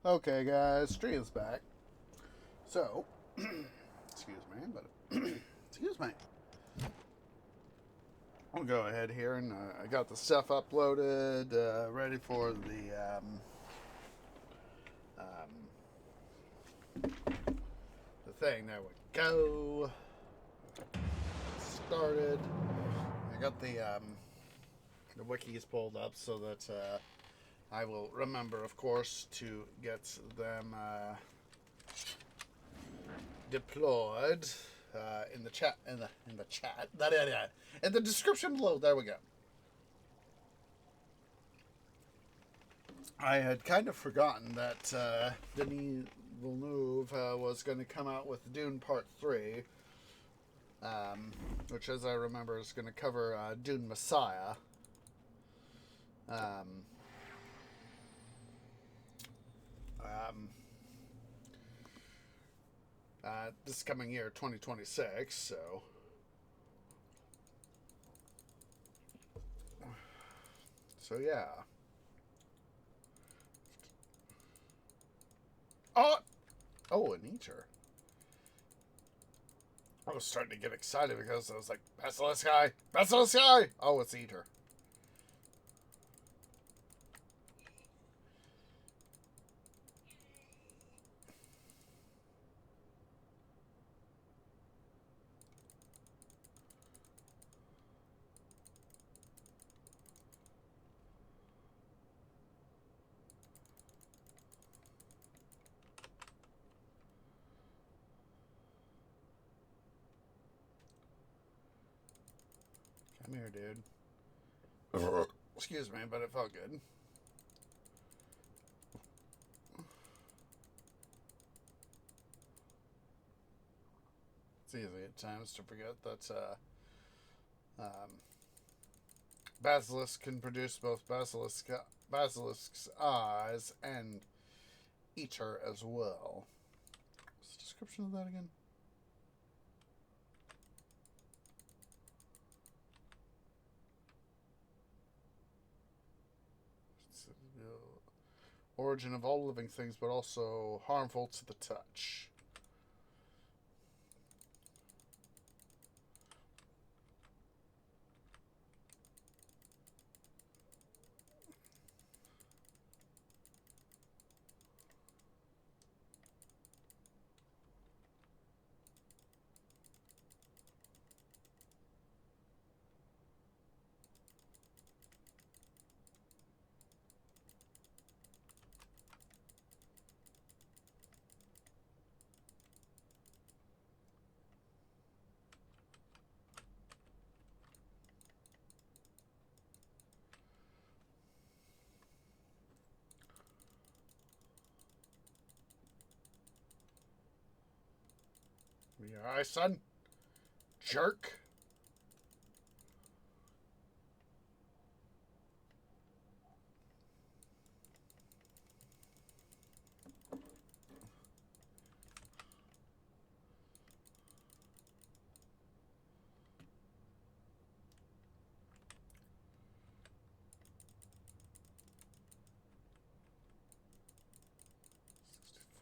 Okay, guys, stream's back. So, excuse me, but excuse me. I'll go ahead here and I got the stuff uploaded, ready for the thing. There we go. Started. I got the wikis pulled up so that I will remember, of course, to get them deployed in the chat. In the chat. In the description below. There we go. I had kind of forgotten that Denis Villeneuve was going to come out with Dune Part 3, which, as I remember, is going to cover Dune Messiah. This coming year, 2026, so yeah. Oh, an Eater. I was starting to get excited because I was like, Basilisk Eye! Basilisk Eye! Oh, it's Eater. Come here, dude. Excuse me, but it felt good. It's easy at times to forget that Basilisk can produce both Basilisk's eyes and Eater as well. What's the description of that again? Origin of all living things, but also harmful to the touch. Your eye, son? Jerk.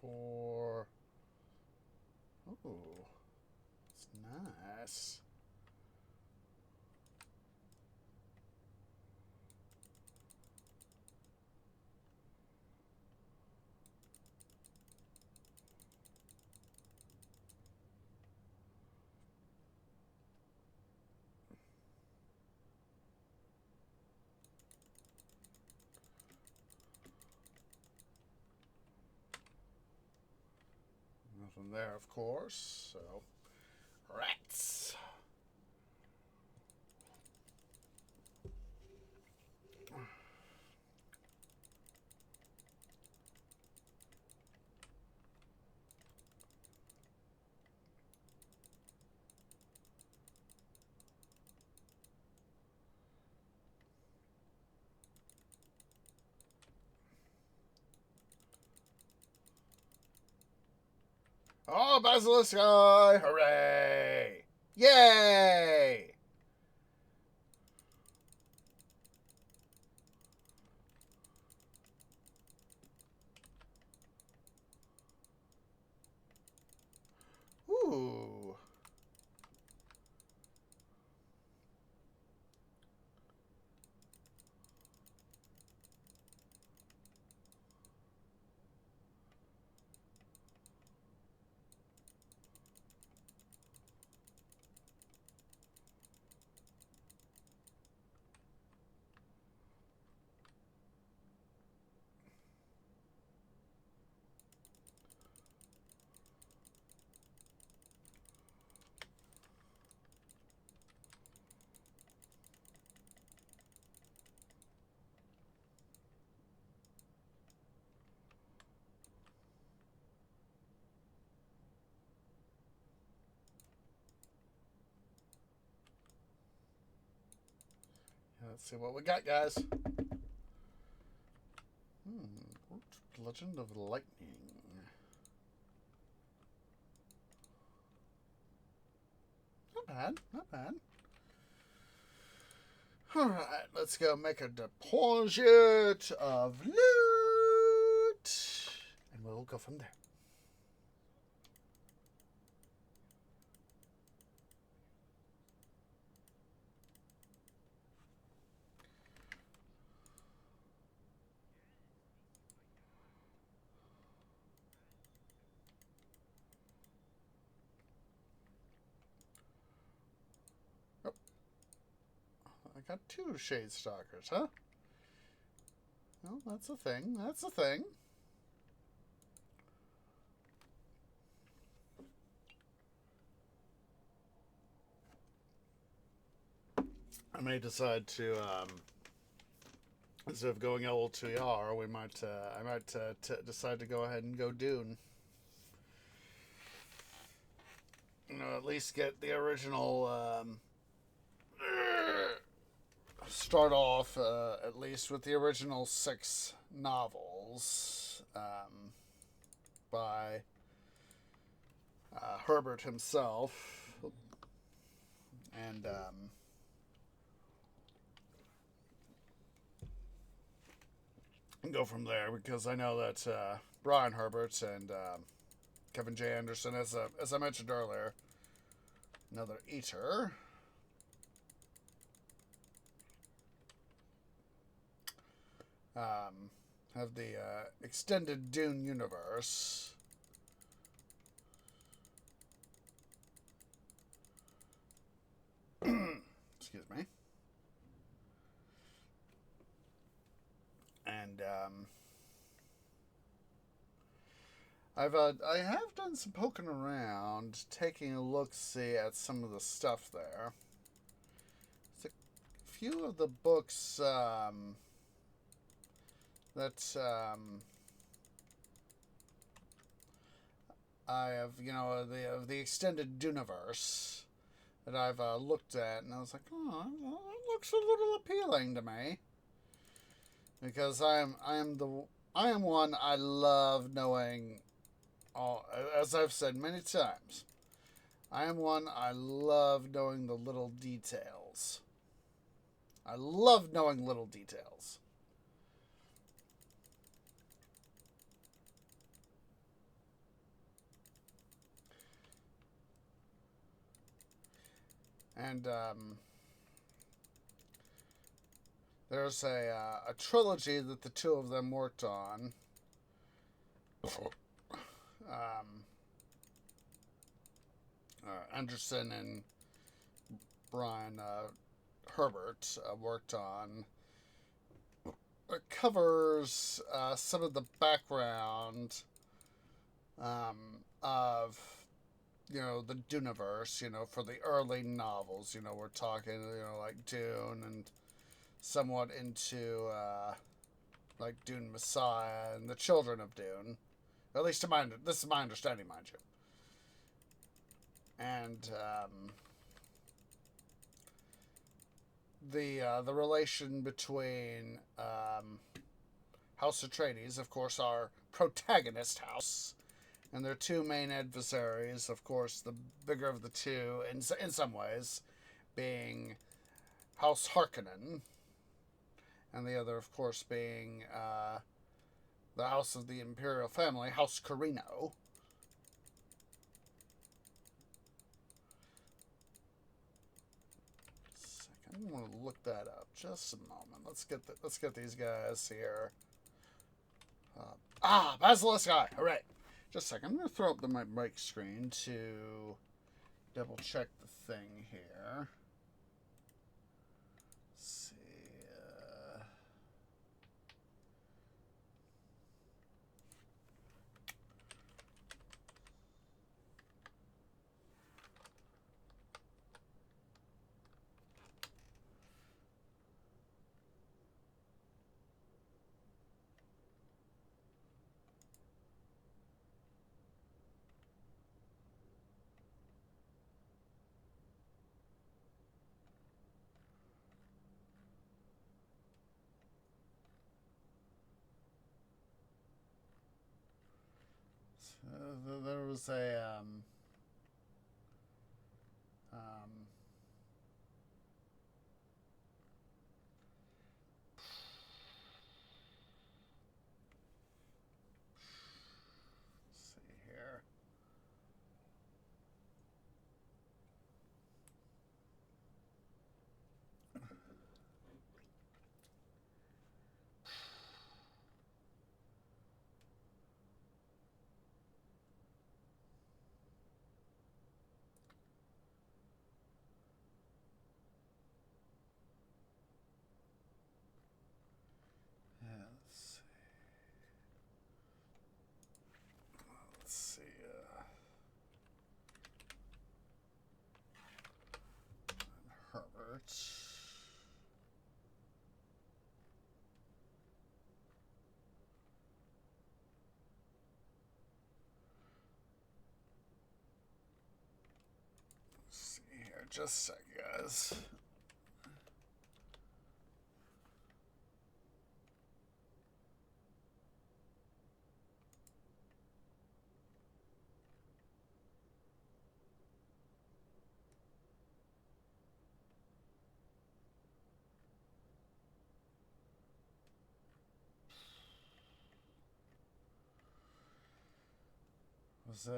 $64. Oh, it's nice. Nothing there, of course. So, rats. Oh, Basilisk Eye! Hooray! Yay! Let's see what we got, guys. Legend of Lightning. Not bad, not bad. Alright, let's go make a deposit of loot. And we'll go from there. I got 2 Shade Stalkers, huh? Well, that's a thing. That's a thing. I may decide to, instead of going LTR, we might, I might decide to go ahead and go Dune. You know, at least get the original, start off at least with the original 6 novels by Herbert himself, and go from there, because I know that Brian Herbert and Kevin J. Anderson, as I mentioned earlier, another eater, have the extended Dune universe. Excuse me. And I have done some poking around, taking a look-see at some of the stuff there. There's a few of the books that I have, you know, the extended Duneverse that I've looked at, and I was like, oh, it looks a little appealing to me, because I am one, I love knowing all, as I've said many times, I am one, I love knowing the little details. I love knowing little details. And there's a trilogy that the two of them worked on. Anderson and Brian Herbert worked on. It covers some of the background of, you know, the Duneverse, you know, for the early novels. You know, we're talking, you know, like Dune, and somewhat into like Dune Messiah and the Children of Dune. At least to this is my understanding, mind you. And the relation between House Atreides, of course, our protagonist house, and their two main adversaries, of course, the bigger of the two, in some ways, being House Harkonnen, and the other, of course, being the House of the Imperial Family, House Corrino. I want to look that up. Just a moment. Let's get these guys here. Basilisk Eye. All right. Just a second. I'm going to throw up my mic screen to double check the thing here. Let's see. was a let's see here. Let's see. Herbert. Let's see here. Just a sec, guys. Was a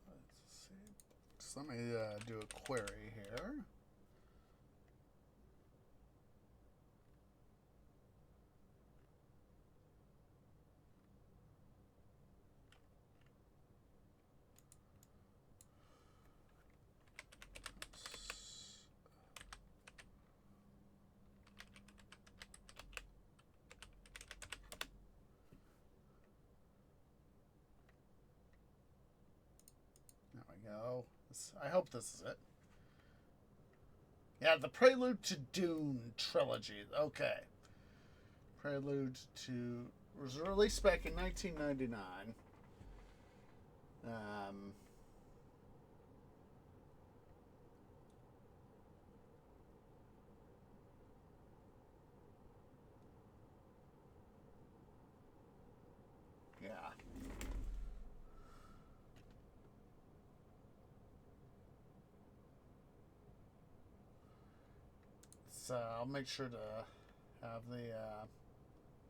let's see. So let me do a query here. There we go. I hope this is it. Yeah, the Prelude to Dune trilogy. Okay. Prelude to... was released back in 1999. Yeah. So I'll make sure to have the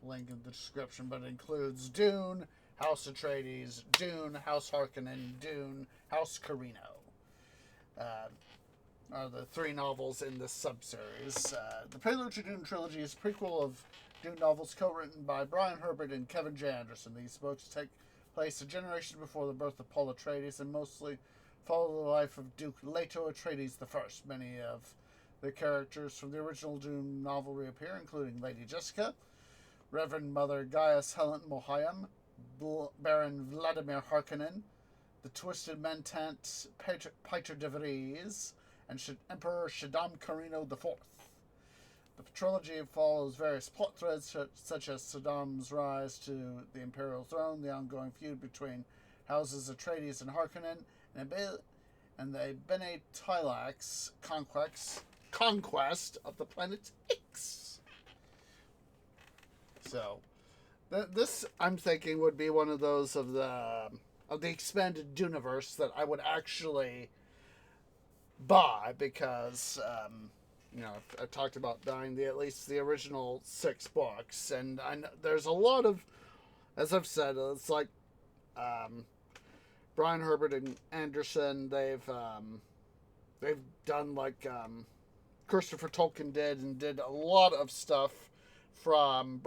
link in the description, but it includes Dune, House Atreides, Dune, House Harkonnen, Dune, House Carino. Are the three novels in this subseries. The Prelude to Dune trilogy is a prequel of Dune novels co-written by Brian Herbert and Kevin J. Anderson. These books take place a generation before the birth of Paul Atreides and mostly follow the life of Duke Leto Atreides I. Many of the characters from the original Dune novel reappear, including Lady Jessica, Reverend Mother Gaius Helen Mohiam, Baron Vladimir Harkonnen, the Twisted Mentant Peter de Vries, and Emperor Shaddam Carino IV. The trilogy follows various plot threads such as Saddam's rise to the imperial throne, the ongoing feud between houses Atreides and Harkonnen, and the Bene Tleilax conquest of the planet Ix. So, this I'm thinking would be one of those of the expanded Duneverse that I would actually buy because I've talked about buying at least the original 6 books, and there's a lot of, as I've said, it's like Brian Herbert and Anderson. They've done like Christopher Tolkien did a lot of stuff from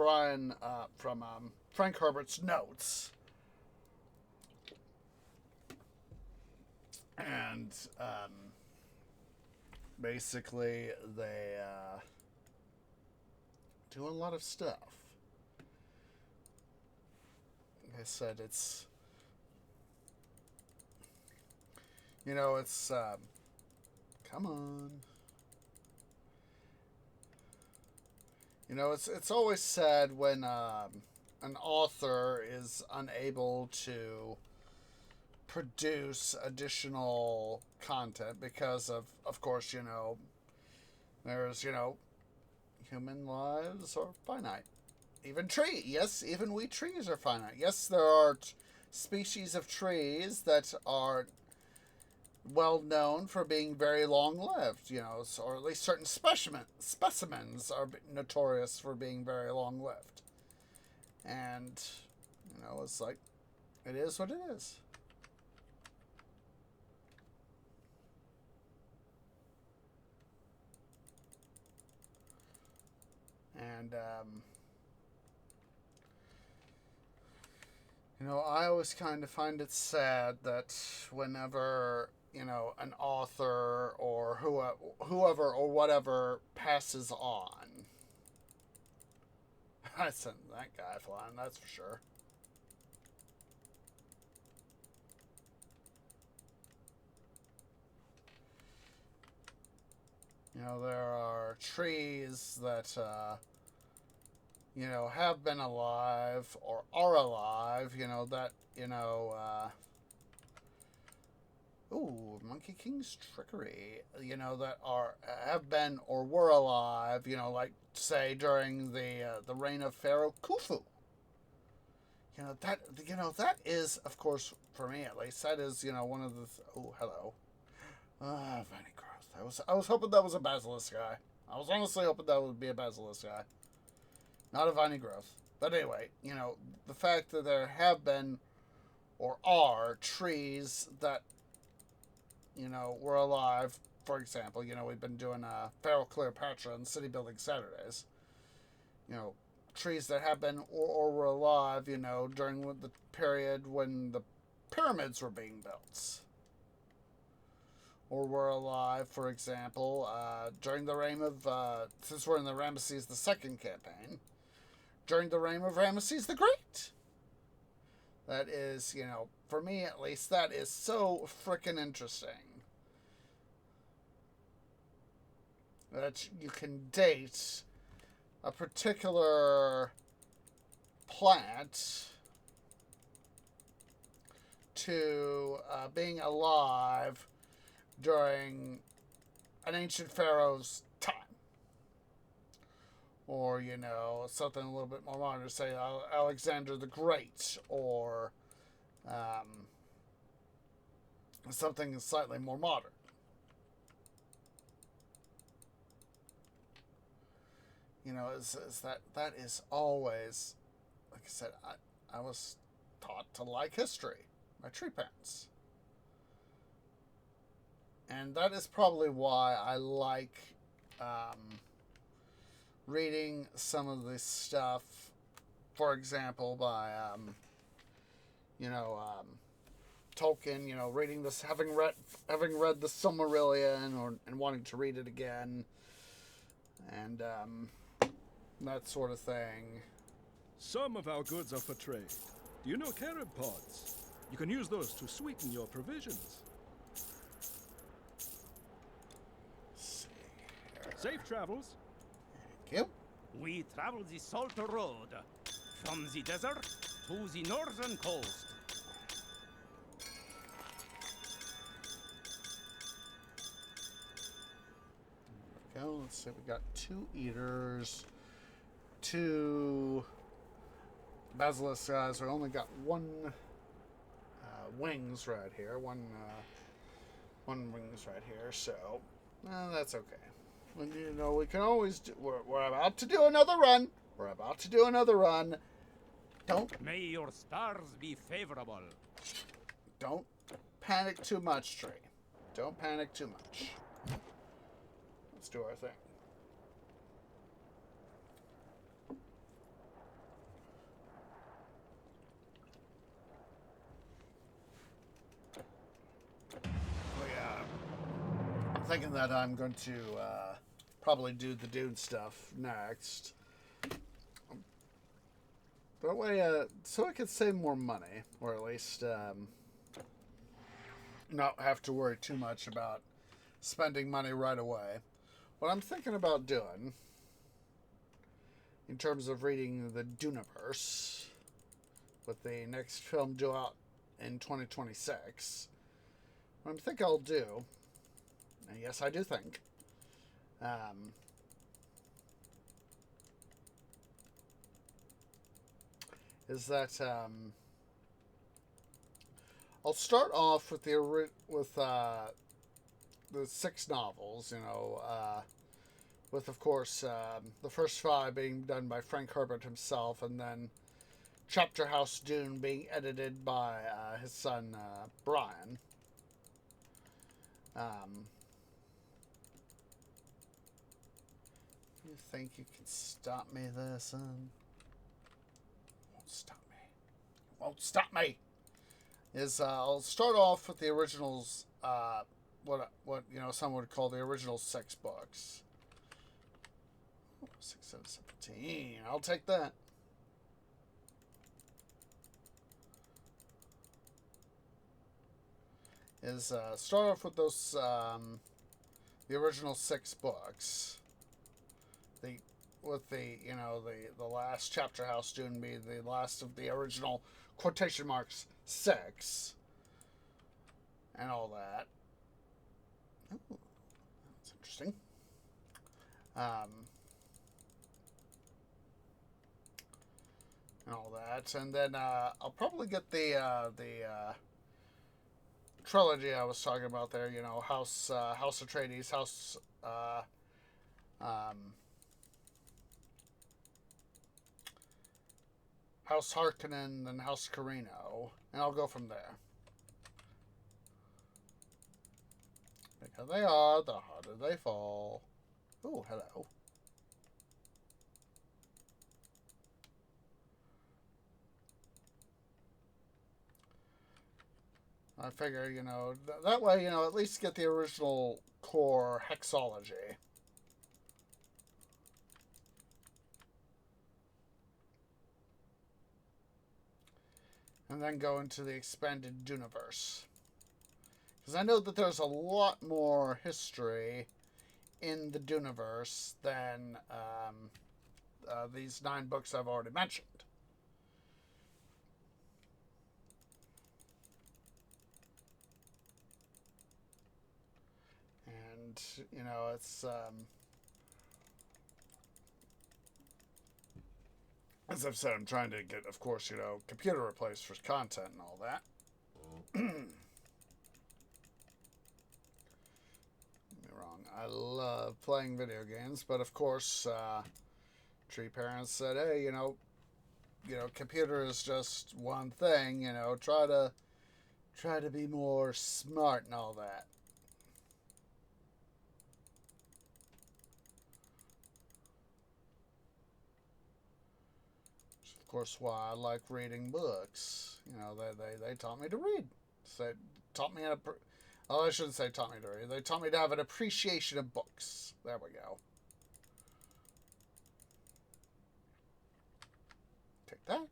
Frank Herbert's notes, and basically they do a lot of stuff. Like I said, it's come on. It's always sad when an author is unable to produce additional content because of course, there's, human lives are finite. even tree. Yes, even we trees are finite. Yes, there are species of trees that are well known for being very long lived, or at least certain specimens are notorious for being very long lived. And, it's like, it is what it is. And, I always kind of find it sad that whenever, an author or whoever or whatever passes on, I sent that guy flying, that's for sure. There are trees that, have been alive or are alive, that, ooh, Monkey King's Trickery, that have been or were alive, like, say, during the reign of Pharaoh Khufu. That is, of course, for me at least, that is, one of the, oh, hello. Viny Growth. I was hoping that was a Basilisk guy. I was honestly hoping that would be a Basilisk guy. Not a Viny Growth. But anyway, the fact that there have been or are trees that, were alive. For example, we've been doing Pharaoh Cleopatra and City Building Saturdays. Trees that have been or were alive, during the period when the pyramids were being built. Or were alive, for example, during the reign of, since we're in the Ramesses II campaign, during the reign of Ramesses the Great. That is, for me at least, that is so frickin' interesting. That you can date a particular plant to being alive during an ancient pharaoh's time. Or, something a little bit more modern, say Alexander the Great, or something slightly more modern. Is that is always, like I said, I was taught to like history. My tree parents. And that is probably why I like reading some of this stuff, for example, by, Tolkien, reading this, having read the Silmarillion, and wanting to read it again, and, that sort of thing. Some of our goods are for trade. Do you know carob pods? You can use those to sweeten your provisions. Let's see here. Safe travels. Thank you. We travel the Salt Road from the desert to the northern coast. There we go. Let's see. We got 2 eaters, 2 basilisk guys. We only got 1 wings right here. One wings right here. So that's okay. We can always do. We're about to do another run. Don't. May your stars be favorable. Don't panic too much, Tree. Don't panic too much. Let's do our thing. I'm thinking that I'm going to probably do the Dune stuff next. That way, so I can save more money, or at least not have to worry too much about spending money right away. What I'm thinking about doing, in terms of reading the Duneverse, with the next film due out in 2026, what I think I'll do, and yes, I do think, is that I'll start off with the 6 novels, with, of course, the first 5 being done by Frank Herbert himself, and then Chapter House Dune being edited by his son, Brian. You think you can stop me there, son? Won't stop me. Won't stop me! I'll start off with the originals, what some would call the original 6 books. 6, 7, 17. I'll take that. Start off with those, the original 6 books. With the last Chapter House Dune be the last of the original quotation marks 6 and all that. Ooh, that's interesting. And all that, and then I'll probably get the trilogy I was talking about there. House Atreides, House Harkonnen, and House Carino, and I'll go from there. Because they are, the harder they fall. Oh, hello. I figure, that way, at least get the original core hexology. And then go into the expanded Duneverse. Because I know that there's a lot more history in the Duneverse than these 9 books I've already mentioned. And, it's... as I've said, I'm trying to get, of course, computer replaced for content and all that. Don't get me wrong, I love playing video games, but of course, Tree Parents said, hey, computer is just one thing, try to be more smart and all that. Of course, why I like reading books. They taught me to read. So taught me I shouldn't say taught me to read. They taught me to have an appreciation of books. There we go. Take that.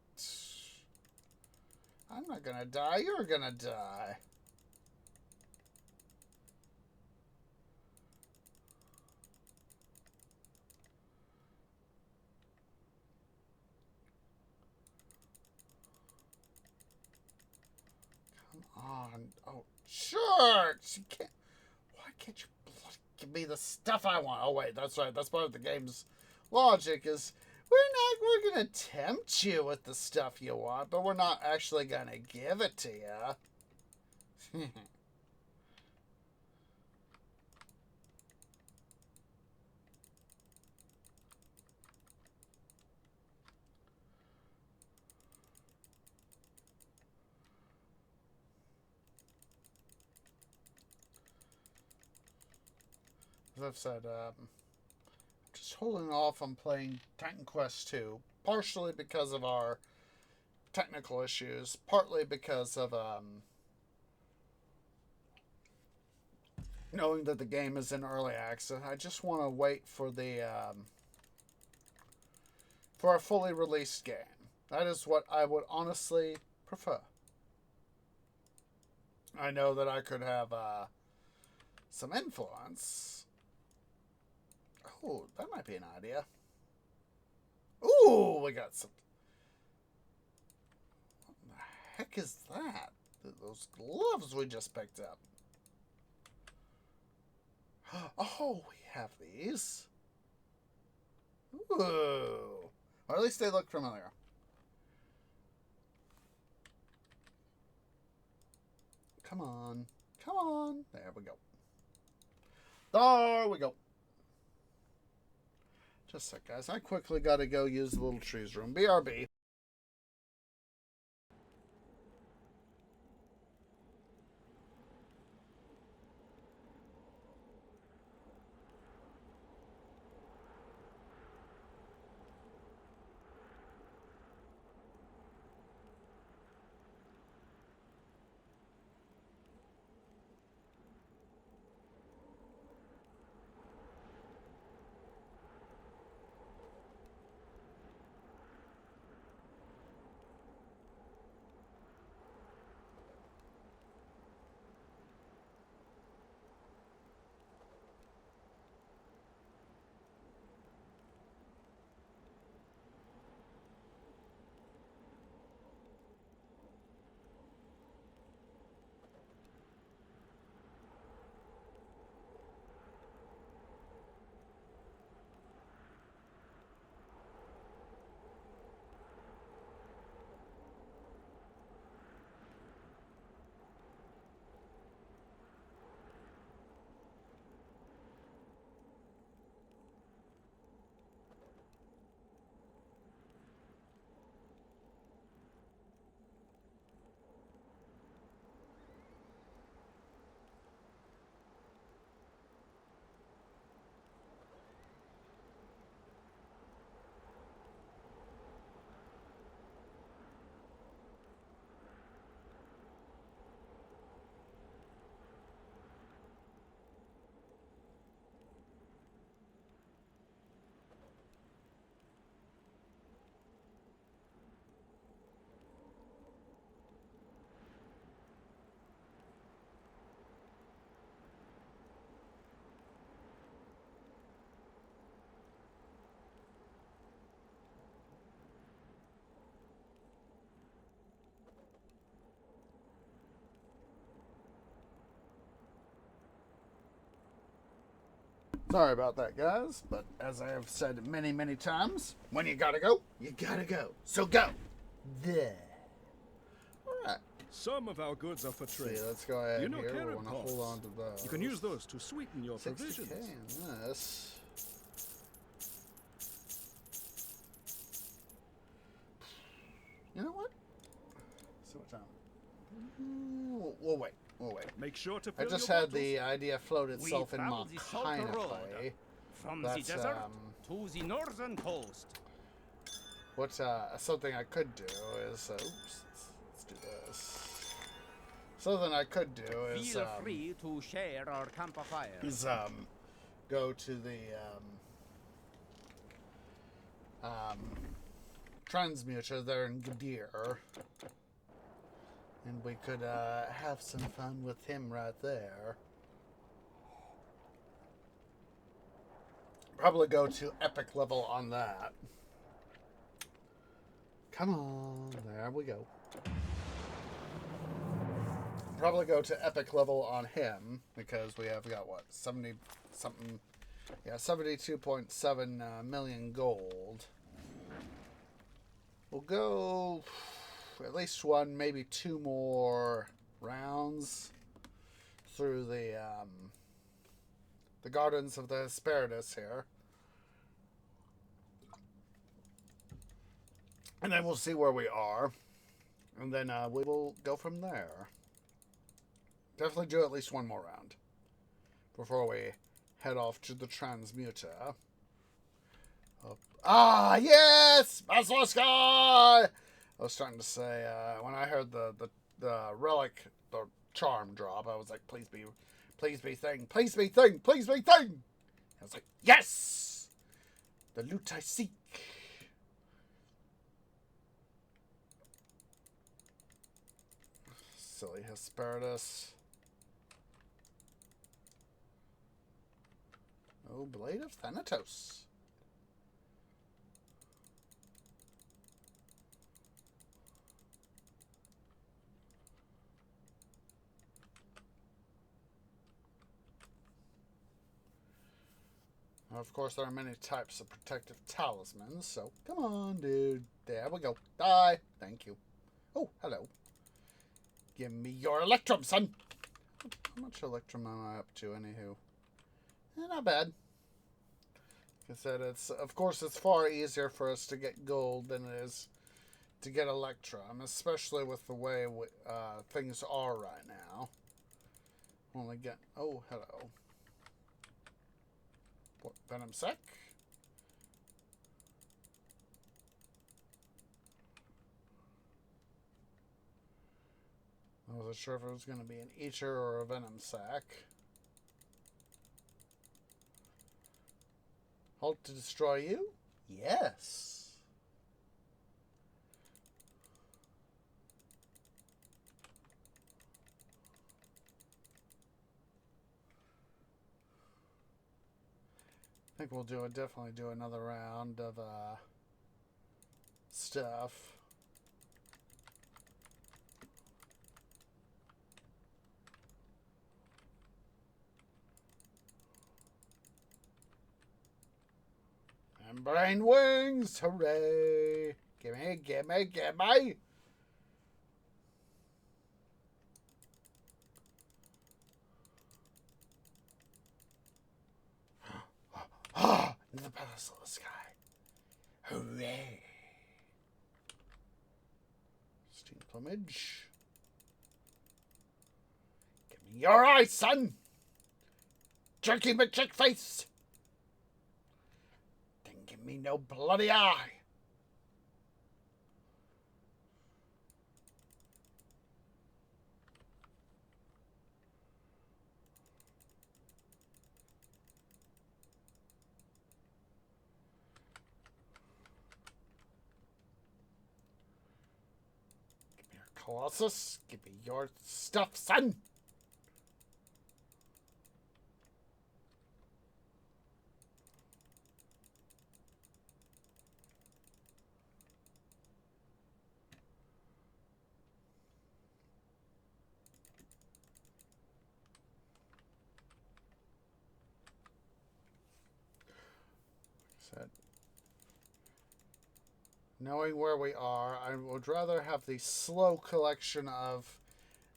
I'm not gonna die. You're gonna die. On. Oh, sure. Why can't you give me the stuff I want? Oh, wait, that's right. That's part of the game's logic is we're going to tempt you with the stuff you want, but we're not actually going to give it to you. As I've said, just holding off on playing Titan Quest 2, partially because of our technical issues, partly because of knowing that the game is in early access. I just want to wait for for a fully released game. That is what I would honestly prefer. I know that I could have some influence. Oh, that might be an idea. Ooh, we got some... What the heck is that? Those gloves we just picked up. Oh, we have these. Ooh. Or at least they look familiar. Come on. Come on. There we go. There we go. Just a sec, guys. I quickly gotta go use the little trees room. BRB. Sorry about that, guys, but as I have said many, many times, when you gotta go, you gotta go. So go. There. Alright. Some of our goods are for trade. See, let's go ahead You know here. We carrot want to pots. hold on to those. You can use those to sweeten your 60K provisions. in this. You know what? See what's on. We'll wait. We'll wait. Make sure to I fill just your had bottles. the idea float We itself in my travel the Salt kind of Road. play. From That's, the desert to the northern coast. What something I could do is oops, let's do this. Something I could do is Feel free to share our campfire. go to the transmuter there in Gadir, and we could have some fun with him right there. Probably go to epic level on that. Come on, there we go. Probably go to epic level on him because we have got what 70 something, yeah, 72.7 million gold. We'll go at least one, maybe two more rounds through the Gardens of the Hesperides here. And then we'll see where we are. And then we will go from there. Definitely do at least one more round before we head off to the transmuter. Ah, yes! Basilisk! I was starting to say, when I heard the relic, the charm drop, I was like, please be thing, please be thing, please be thing! I was like, yes! The loot I seek. Silly Hesperides. Oh, Blade of Thanatos. Of course, there are many types of protective talismans, so come on, dude. There we go. Die. Thank you. Oh, hello. Give me your Electrum, son. How much Electrum am I up to, anywho? Not bad. Like I said, of course it's far easier for us to get gold than it is to get Electrum, especially with the way things are right now. Only get... Oh, hello. What, Venom Sec? I wasn't sure if it was going to be an Eater or a Venom Sac. Halt to destroy you? Yes. I think we'll definitely do another round of stuff. Brain wings, hooray! Gimme, gimme, gimme! Ah, into the pedestal of the sky. Hooray! Steam plumage. Give me your eyes, son! Jerky McChick face! Give me no bloody eye. Give me your Colossus. Give me your stuff, son. Knowing where we are, I would rather have the slow collection of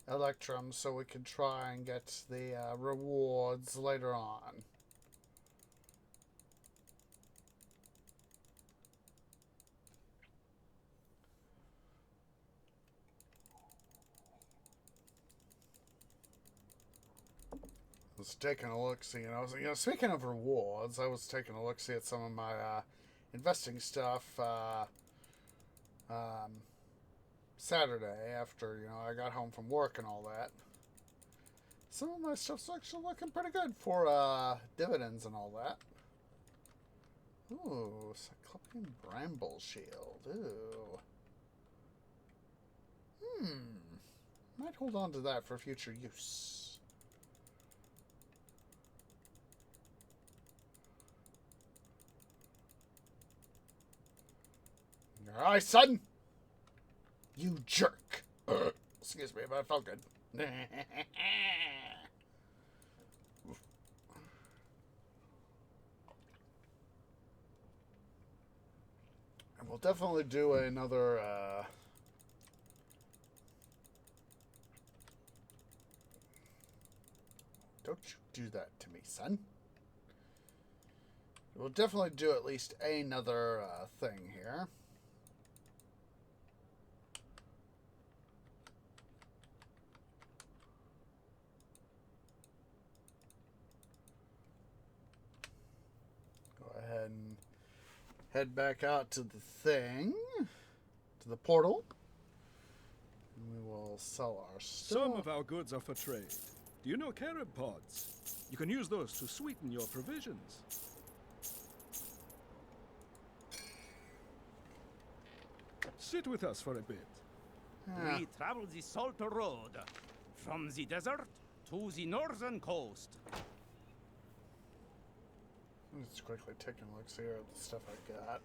Electrum so we can try and get the rewards later on. I was taking a look-see, speaking of rewards, I was taking a look-see at some of my investing stuff Saturday after, I got home from work and all that. Some of my stuff's actually looking pretty good for dividends and all that. Ooh, Cyclopean Bramble Shield. Ooh. Might hold on to that for future use. Alright, son! You jerk! Excuse me, but it felt good. And we'll definitely do another, Don't you do that to me, son. We'll definitely do at least another thing here. And head back out to the thing, to the portal, and we will sell our stuff. Some of our goods are for trade. Do you know carob pods? You can use those to sweeten your provisions. Sit with us for a bit. We travel the Salt Road, from the desert to the northern coast. Let's quickly take a look here at the stuff I got.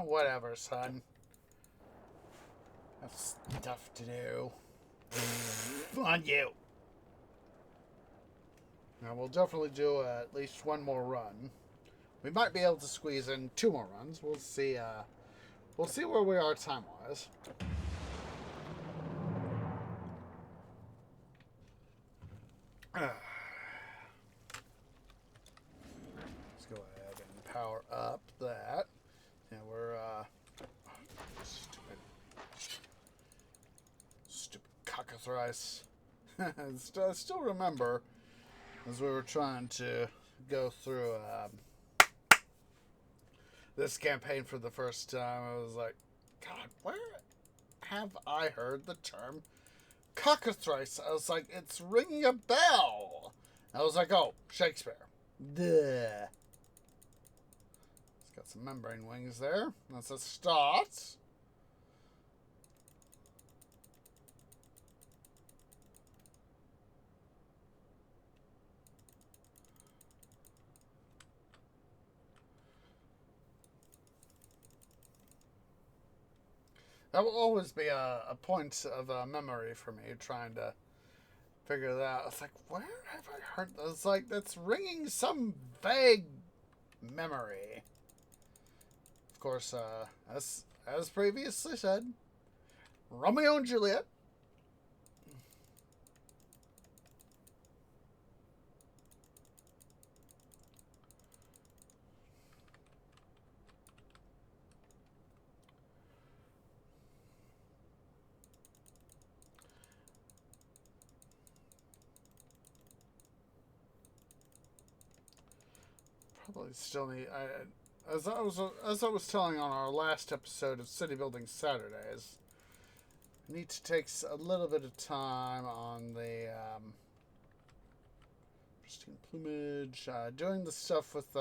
Whatever, son. Have stuff to do. On you. Now, we'll definitely do at least one more run. We might be able to squeeze in 2 more runs. We'll see. We'll see where we are time-wise. Let's go ahead and power up that. Yeah, we're stupid cockatrice. I still remember as we were trying to go through this campaign for the first time. I was like, God, where have I heard the term cockatrice? I was like, it's ringing a bell. I was like, oh, Shakespeare. Duh. It's got some membrane wings there. That's a start. That will always be a point of memory for me, trying to figure that out. It's like, where have I heard that? It's like, that's ringing some vague memory. Of course, as previously said, Romeo and Juliet. Probably still need. As I was telling on our last episode of City Building Saturdays, I need to take a little bit of time on the pristine plumage, doing the stuff with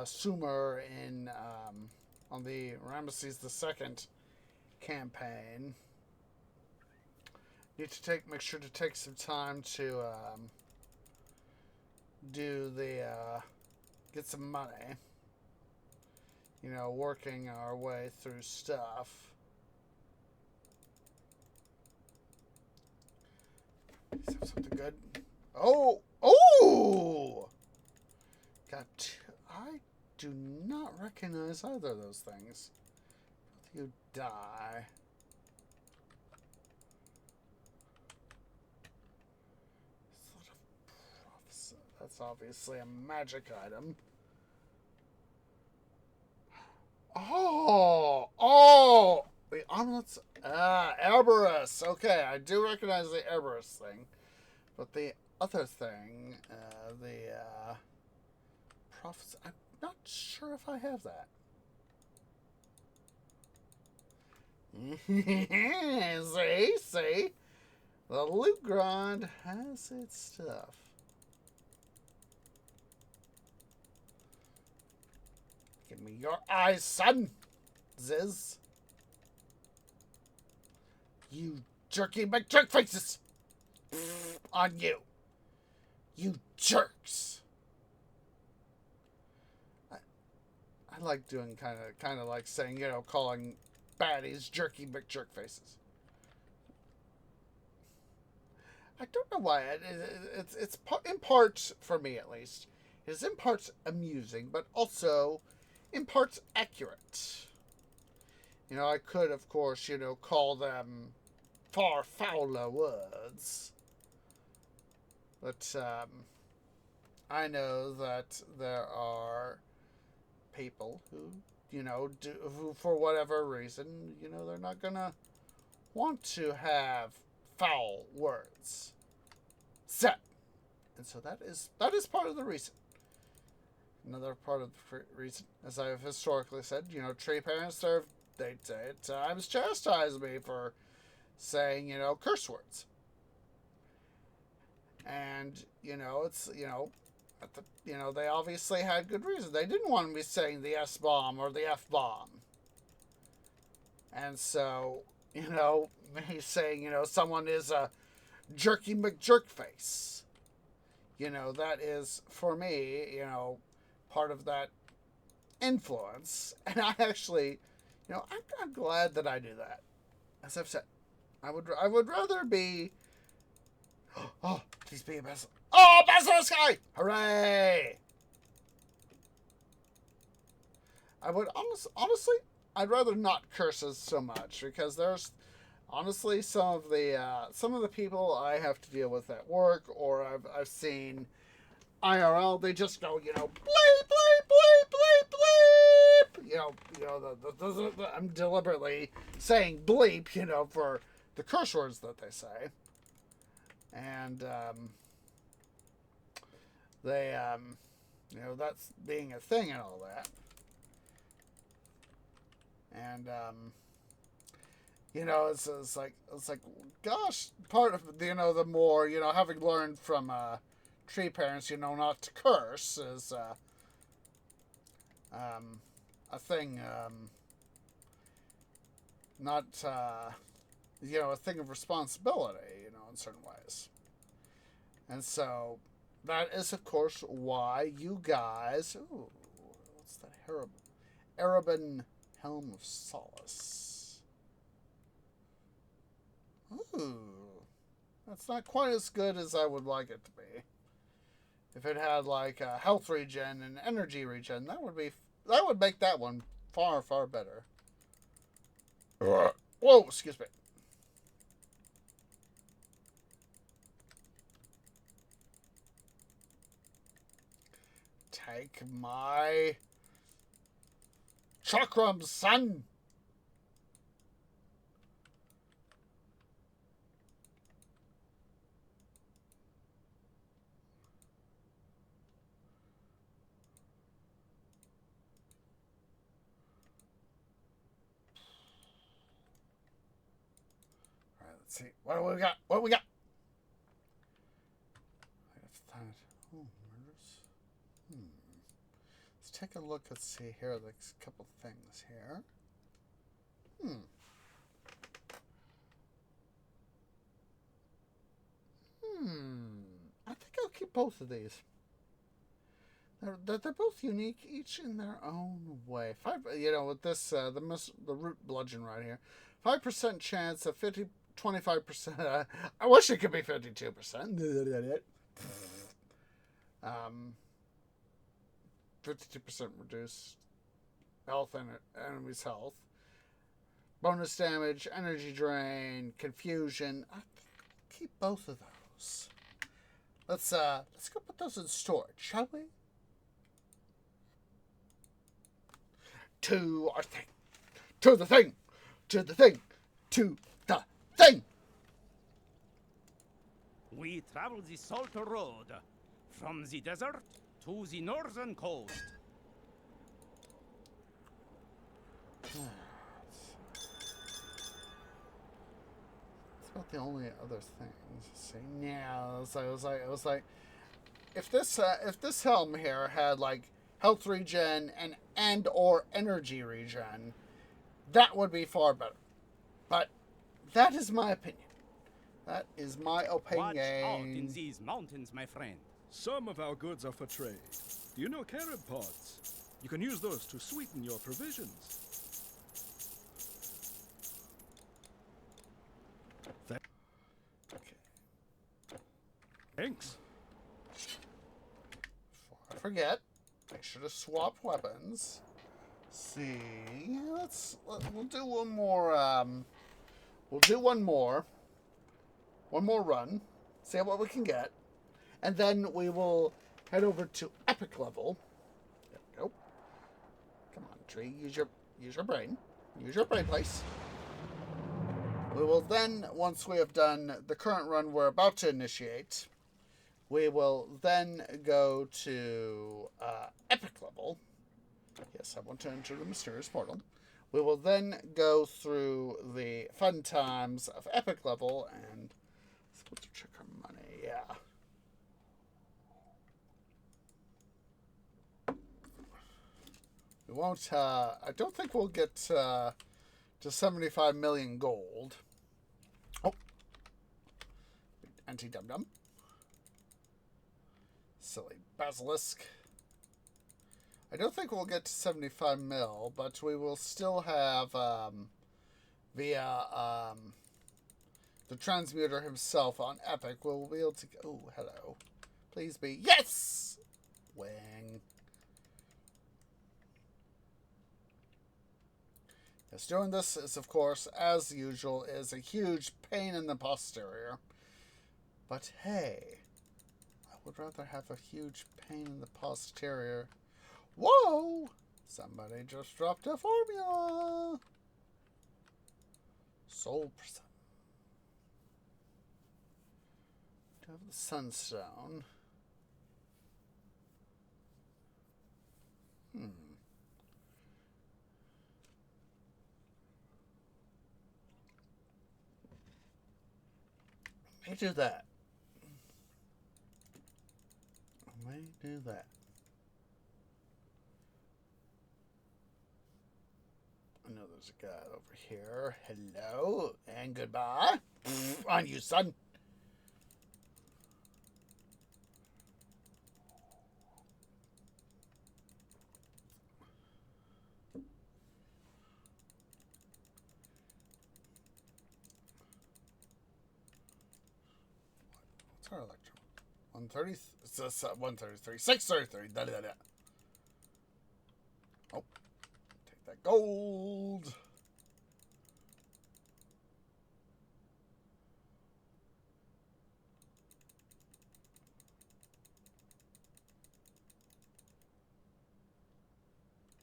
Sumer in on the Ramesses II campaign. Need to make sure to take some time to do the get some money, you know, working our way through stuff. Let's have something good. Oh got I do not recognize either of those things. Both you die. That's obviously a magic item. Oh! The omelets. Erebus. Okay, I do recognize the Erebus thing. But the other thing, the prophecy, I'm not sure if I have that. See? The loot grind has its stuff. Give me your eyes, son! Ziz. You jerky McJerk faces! On you. You jerks! I like doing kind of like saying, you know, calling baddies jerky McJerk faces. I don't know why. It's in part, for me at least, it is in part amusing, but also in parts accurate. You know, I could, of course, you know, call them far fouler words. But, I know that there are people who, you know, who for whatever reason, you know, they're not gonna want to have foul words said. And so that is part of the reason. Another part of the reason, as I have historically said, you know, tree parents, they at times chastise me for saying, you know, curse words. And, you know, it's, you know, they obviously had good reason. They didn't want me saying the S-bomb or the F-bomb. And so, you know, me saying, you know, someone is a jerky McJerkface. You know, that is, for me, you know, part of that influence, and I actually, you know, I'm glad that I do that. As I've said, I would rather be. Oh, please be a Basilisk. Oh, Basilisk guy! Hooray! I would honestly, I'd rather not curses so much, because there's honestly some of the people I have to deal with at work, or I've seen IRL, they just go, you know, bleep, bleep, bleep, bleep, bleep. I'm deliberately saying bleep, you know, for the curse words that they say. And, they, you know, that's being a thing and all that. And, you know, it's like, gosh, part of, you know, the more, you know, having learned from, tree parents, you know, not to curse is, a thing, not, you know, a thing of responsibility, you know, in certain ways. And so, that is, of course, why you guys, ooh, what's that, Erebin Helm of Solace. Ooh, that's not quite as good as I would like it to be. If it had like a health regen and energy regen, that would make that one far, far better. Whoa, excuse me. Take my chakram, son. Let's see. What do we got? What do we got? Oh, murders. Let's take a look. Let's see here. There's a couple things here. I think I'll keep both of these. They're both unique, each in their own way. You know, with this, the root bludgeon right here, 5% chance of 25%. I wish it could be 52%. 52% reduced health and enemy's health. Bonus damage, energy drain, confusion. I keep both of those. Let's go put those in storage, shall we? To our thing. To the thing. To the thing. To the thing. We travel the Salt Road from the desert to the northern coast. That's about the only other things. See, yeah, it was like, if this helm here had like health regen and or energy regen, that would be far better. But that is my opinion. That is my opinion. Watch out in these mountains, my friend. Some of our goods are for trade. Do you know carob pods? You can use those to sweeten your provisions. Okay. Thanks. Before I forget, make sure to swap weapons. See, we'll do one more. We'll do one more run. See what we can get, and then we will head over to epic level. There we go. Come on, tree. Use your brain. Use your brain, place. We will then, once we have done the current run we're about to initiate, we will then go to epic level. Yes, I want to enter the mysterious portal. We will then go through the fun times of epic level and let's check our money. Yeah. We won't. I don't think we'll get to 75 million gold. Oh, anti-dum-dum. Silly basilisk. I don't think we'll get to 75 mil, but we will still have, via, the transmuter himself on Epic, we'll be able to... Oh, hello. Please be... Yes! Wing. Yes, doing this is, of course, as usual, is a huge pain in the posterior. But hey, I would rather have a huge pain in the posterior. Whoa! Somebody just dropped a formula! Soul Prism. To have the Sunstone. May do that. May do that. I know there's a guy over here. Hello and goodbye. On you, son. What's our electron? 130. 133. 633. Da, da, da. Oh. Take that gold.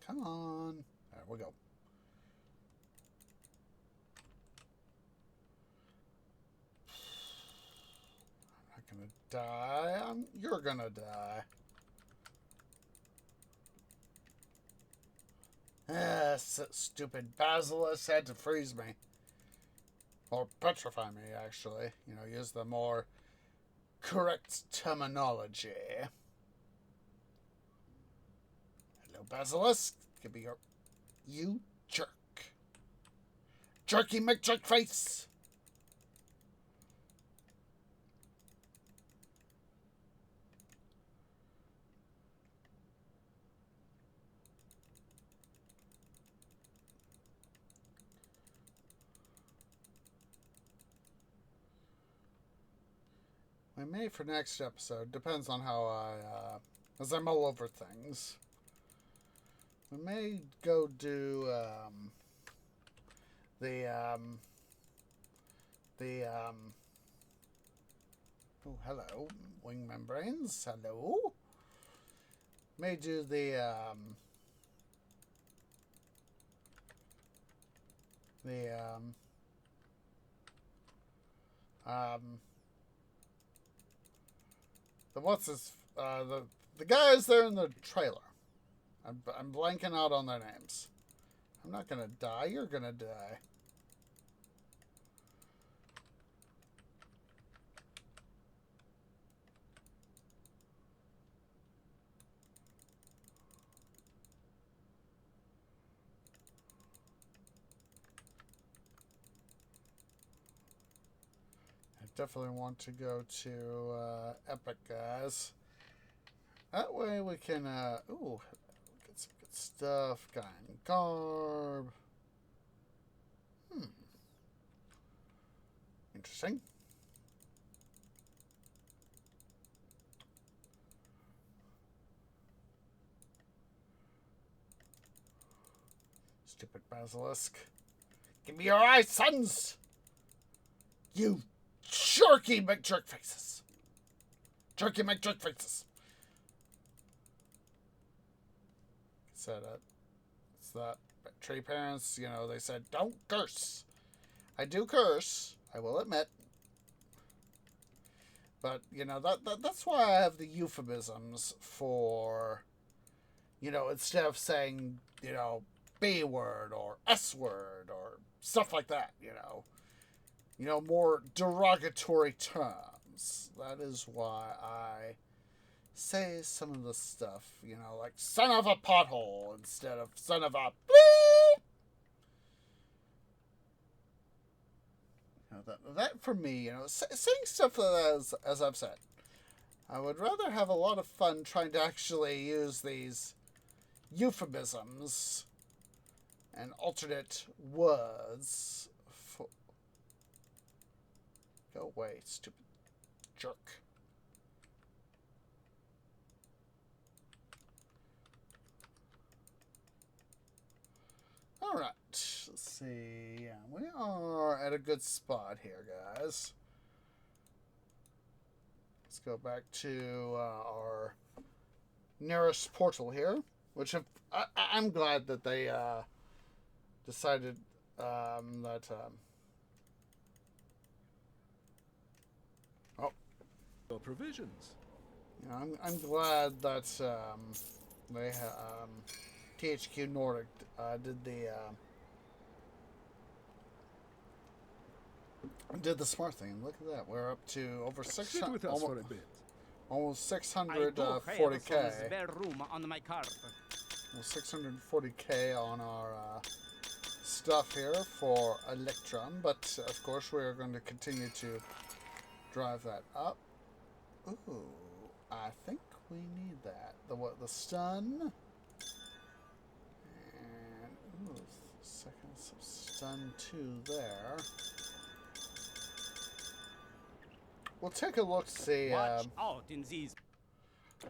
Come on. There we go. I'm not gonna die. You're gonna die. Stupid basilisk had to freeze me. Or petrify me, actually. You know, use the more correct terminology. Hello, basilisk. Give me your... You jerk. Jerky McJerk face! I may for next episode. Depends on how I, as I mull over things. We may go do, oh, hello. Wing membranes. Hello. May do the what's his, the guys there in the trailer. I'm blanking out on their names. I'm not gonna die. You're gonna die. I definitely want to go to Epic, guys. That way we can, ooh, get some good stuff. Guy in garb. Interesting. Stupid basilisk. Give me your eyes, sons! You jerky McJerk faces. Jerky McJerk faces. Said it. It's that tree parents, you know, they said, don't curse. I do curse, I will admit. But, you know, that's why I have the euphemisms for, you know, instead of saying, you know, B word or S word or stuff like that, you know. You know, more derogatory terms. That is why I say some of the stuff, you know, like son of a pothole instead of son of a bleep. You know, that for me, you know, saying stuff as I've said, I would rather have a lot of fun trying to actually use these, euphemisms and alternate words for... Go away, stupid jerk. Alright, let's see. Yeah, we are at a good spot here, guys. Let's go back to our nearest portal here, which I'm glad that they decided that... Your provisions. You know, I'm glad that they THQ Nordic did the smart thing. Look at that. We're up to over Sit 600, with us for a bit. almost I do hail 640k. from spare room on my cart. Almost 640k on our stuff here for Electrum, but of course we're going to continue to drive that up. Ooh, I think we need that. The stun. And, ooh, seconds of stun 2 there. We'll take a look, see. Watch out in these.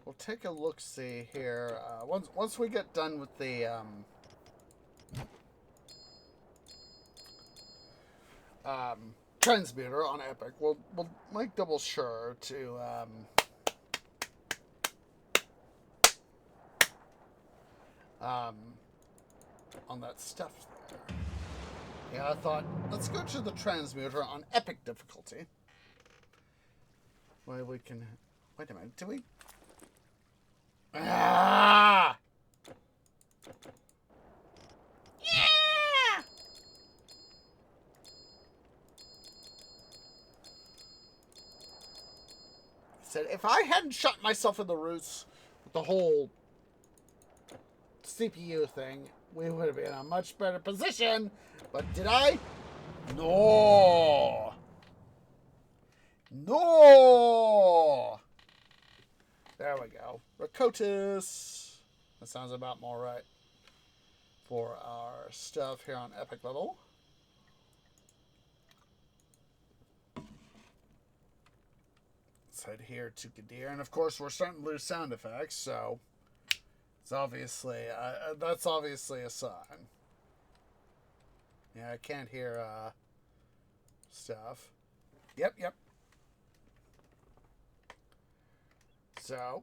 We'll take a look, see here. Once we get done with the transmuter on Epic, we'll make double sure to on that stuff there. Yeah, I thought let's go to the transmuter on Epic difficulty. Well, we can. Wait a minute. Do we? Ah! Yeah! Said if I hadn't shot myself in the roots with the whole CPU thing, we would have been in a much better position. But did I? No. No. There we go. Rakotis. That sounds about more right for our stuff here on Epic level. Let's head here to Gadir, and of course we're starting to lose sound effects, so it's obviously that's obviously a sign. Yeah, I can't hear stuff. Yep. So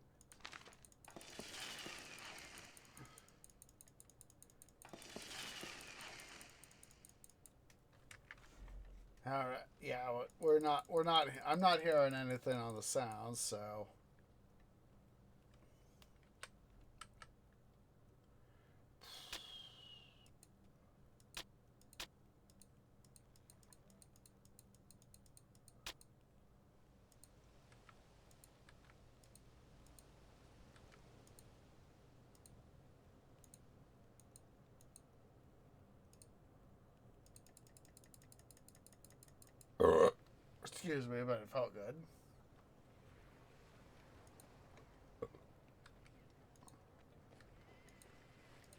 all right, yeah, we're not. I'm not hearing anything on the sounds, so. Excuse me, but it felt good.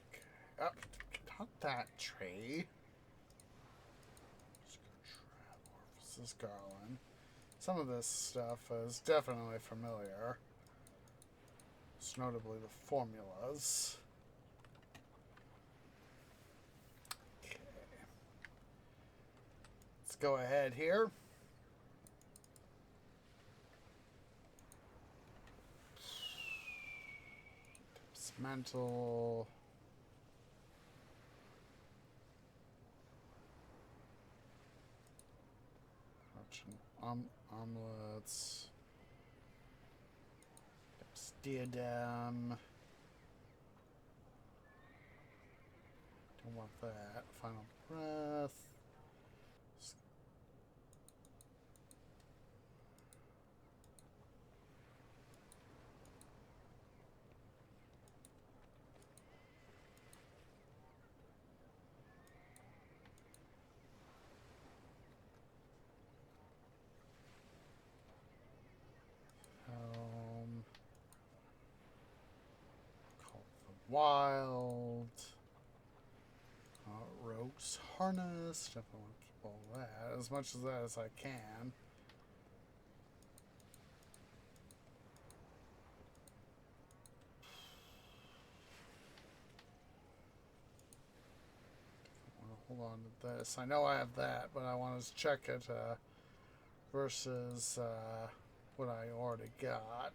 Okay. Up, not that tree. This is Garland. Some of this stuff is definitely familiar. Most notably the formulas. Okay. Let's go ahead here. Dismantle. Omelets. Diadem. Don't want that. Final breath. Call the Wild. Rogue's Harness. Definitely want to keep all that. As much of that as I can. Hold on to this. I know I have that, but I want to check it versus what I already got.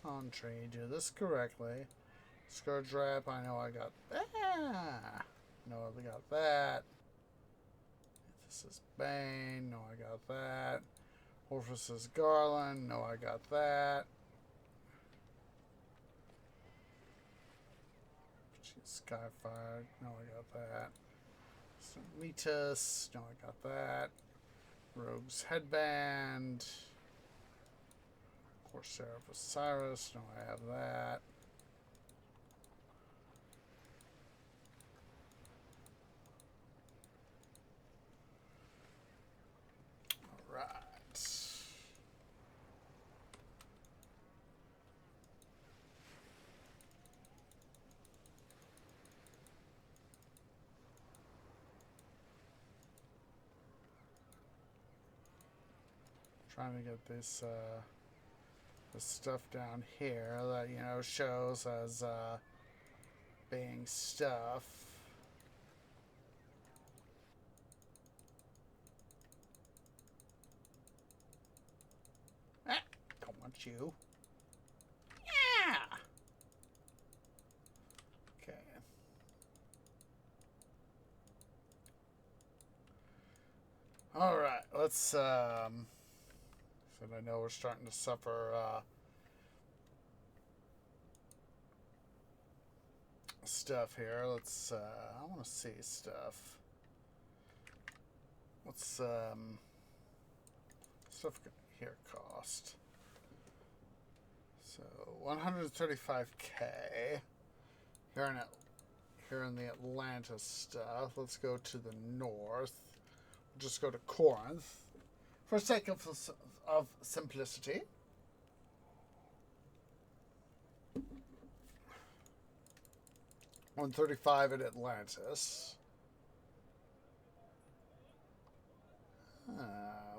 Can't trade you this correctly. Scourge Wrap, I know I got that. No, I got that. This is Bane. No, I got that. Orpheus's Garland. No, I got that. Skyfire. No, I got that. Metus. No, I got that. Rogue's Headband. Corsair of Osiris. No, I have that. Alright. Trying to get this stuff down here that, you know, shows as being stuff. Ah, don't want you. Yeah. Okay. All right, let's and I know we're starting to suffer stuff here. Let's I want to see stuff. What's stuff here cost? So 135k here in the Atlantis stuff. Let's go to the north. We'll just go to Corinth for sake of simplicity. $135 at Atlantis.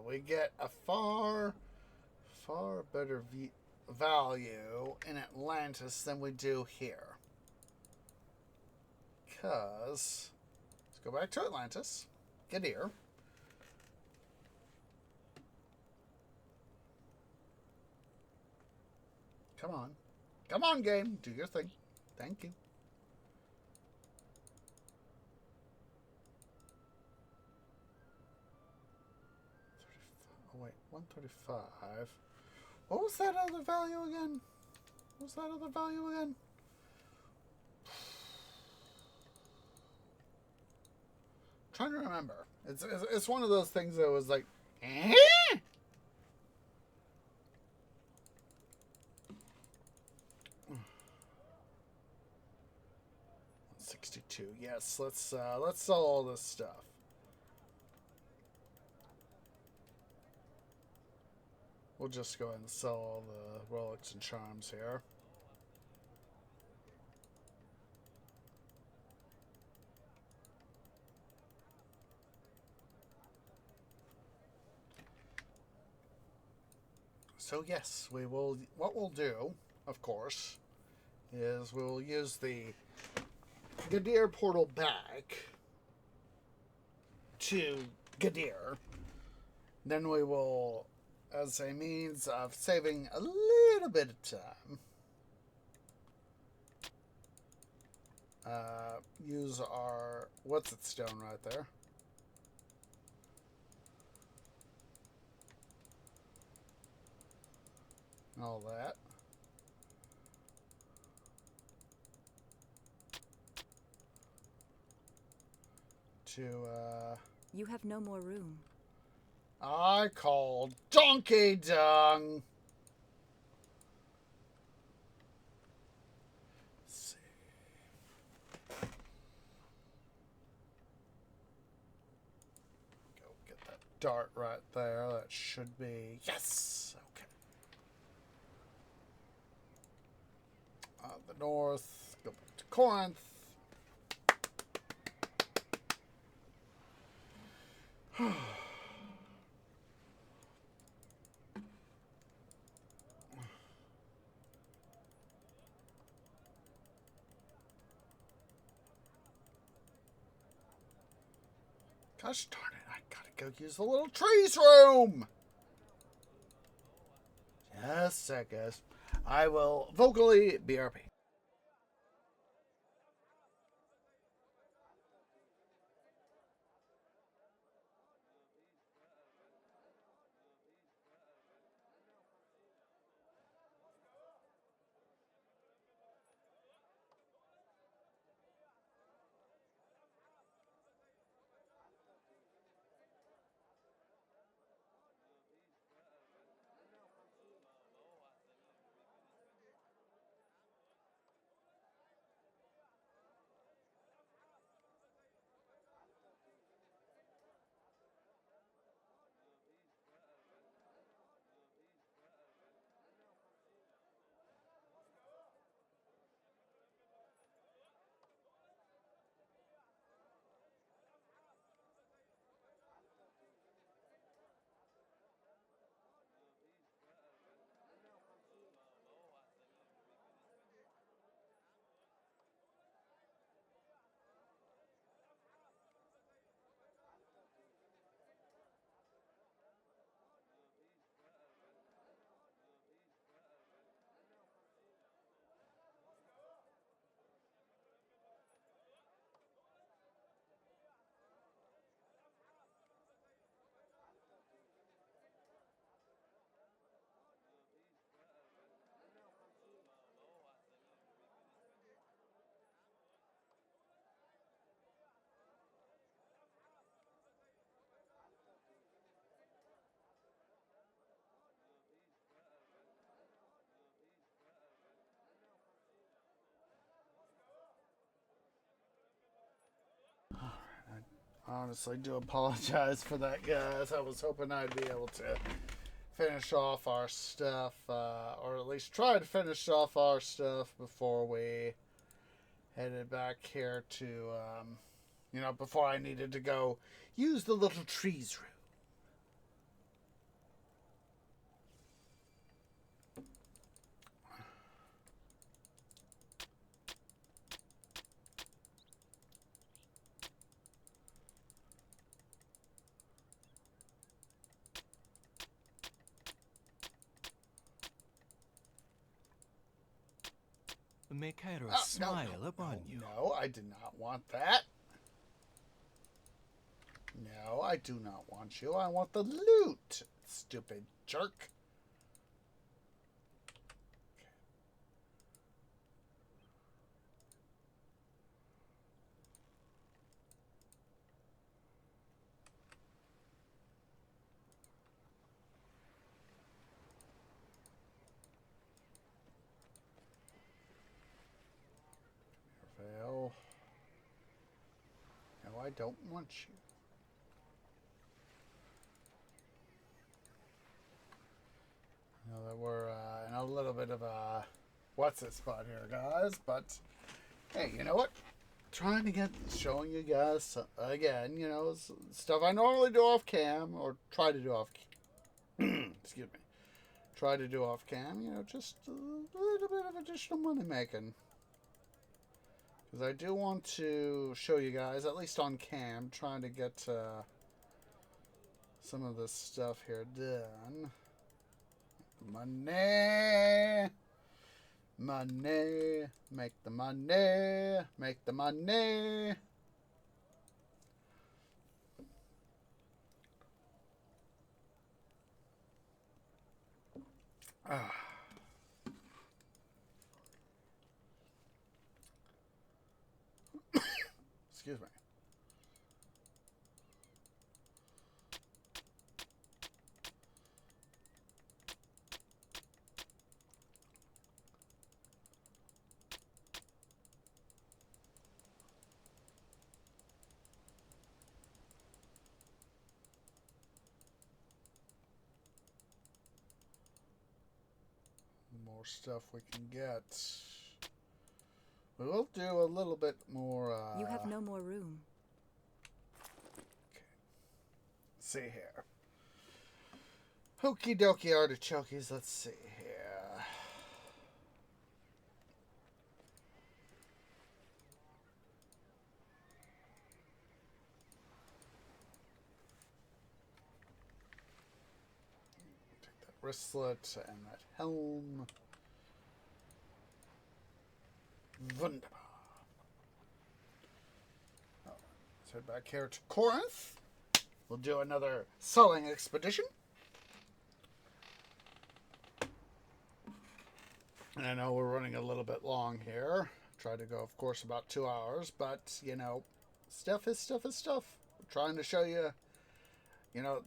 We get a far better value in Atlantis than we do here. Because, let's go back to Atlantis. Get here. Come on. Come on, game. Do your thing. Thank you. Oh, wait. 135. What was that other value again? What was that other value again? I'm trying to remember. It's one of those things that was like, eh? 62. Yes, let's sell all this stuff. We'll just go ahead and sell all the relics and charms here. So yes, we will. What we'll do, of course, is we will use the Gadir portal back to Gadir. Then we will, as a means of saving a little bit of time, use our what's-it stone right there. All that. You have no more room. I called Donkey Dung. Let's see. Go get that dart right there. That should be yes. Okay. north, go back to Corinth. Gosh darn it, I gotta go use the little trees room! Just a sec, guys. I will vocally BRB. I honestly do apologize for that, guys. I was hoping I'd be able to finish off our stuff, or at least try to finish off our stuff before we headed back here to, before I needed to go use the little trees room. May Kairos smile upon you. No, I did not want that. No, I do not want you. I want the loot, stupid jerk. Fail. No, I don't want you. Now that we're in a little bit of a what's it spot here, guys, but hey, you know what? Trying to showing you guys again, stuff I normally do off cam or try to do off excuse me. Try to do off cam, just a little bit of additional money making. Because I do want to show you guys, at least on cam, trying to get some of this stuff here done. Money! Money! Make the money! Make the money! Excuse me. More stuff we can get. We will do a little bit more. You have no more room. Okay. Let's see here. Okie dokie artichokes. Let's see here. Take that wristlet and that helm. Wunderbar. Oh, let's head back here to Corinth. We'll do another selling expedition. And I know we're running a little bit long here. Try to go, of course, about 2 hours. But, you know, stuff is stuff is stuff. We're trying to show you, you know,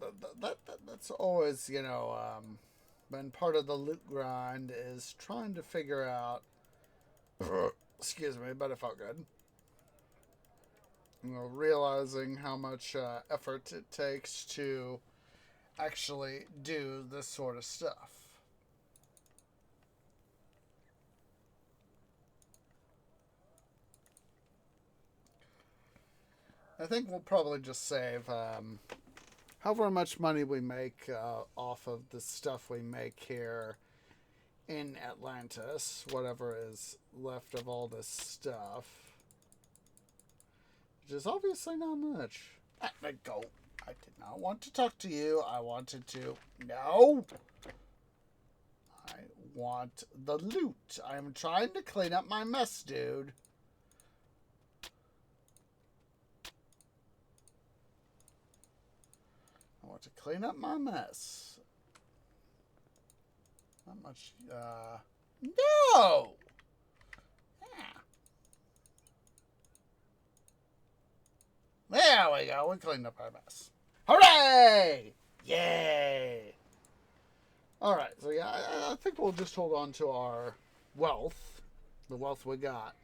that's always, you know, been part of the loot grind is trying to figure out, excuse me, but it felt good. You know, realizing how much effort it takes to actually do this sort of stuff. I think we'll probably just save however much money we make off of the stuff we make here in Atlantis, whatever is left of all this stuff, which is obviously not much. Let go. I did not want to talk to you. I wanted to. No! I want the loot. I am trying to clean up my mess, dude. I want to clean up my mess. Not much, no! Yeah. There we go. We cleaned up our mess. Hooray! Yay! Alright, so yeah, I think we'll just hold on to our wealth. The wealth we got.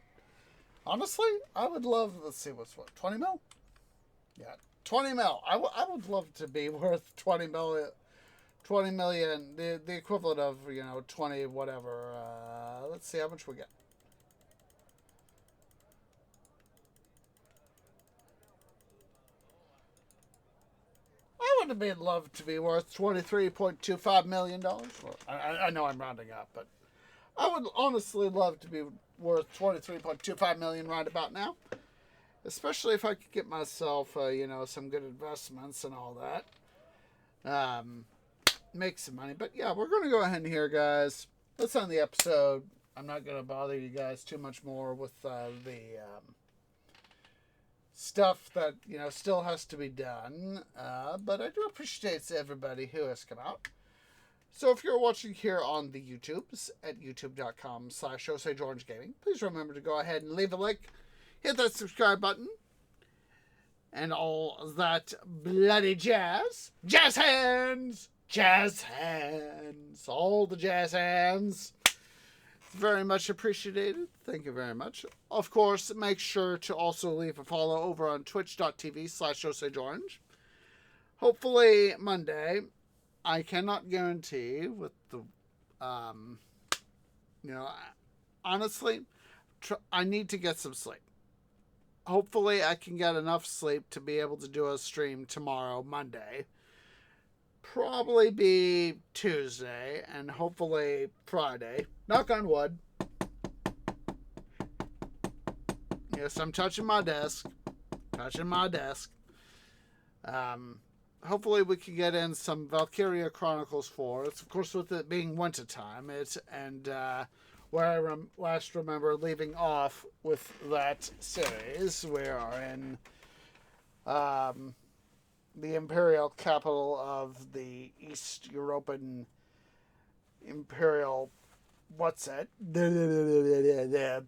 Honestly, I would love, let's see, what's what, 20 mil? Yeah, 20 mil. I would love to be worth 20 million, the equivalent of, you know, 20 whatever. Let's see how much we get. I would have loved to be worth $23.25 million. Well, I know I'm rounding up, but I would honestly love to be worth $23.25 million right about now. Especially if I could get myself, you know, some good investments and all that. Make some money. But yeah, we're going to go ahead and here, guys. Let's end the episode. I'm not going to bother you guys too much more with the stuff that, you know, still has to be done. But I do appreciate everybody who has come out. So if you're watching here on the YouTubes at youtube.com/OsageOrangeGaming, please remember to go ahead and leave a like. Hit that subscribe button. And all that bloody jazz. Jazz hands! Jazz hands! All the jazz hands. Very much appreciated. Thank you very much. Of course, make sure to also leave a follow over on twitch.tv/OsageOrange. Hopefully Monday. I cannot guarantee with the, you know, honestly, I need to get some sleep. Hopefully I can get enough sleep to be able to do a stream tomorrow, Monday. Probably be Tuesday and hopefully Friday. Knock on wood. Yes, I'm touching my desk. Hopefully we can get in some Valkyria Chronicles 4. It's, of course, with it being wintertime. Where I last remember leaving off with that series, we are in the imperial capital of the East European Imperial... What's that? The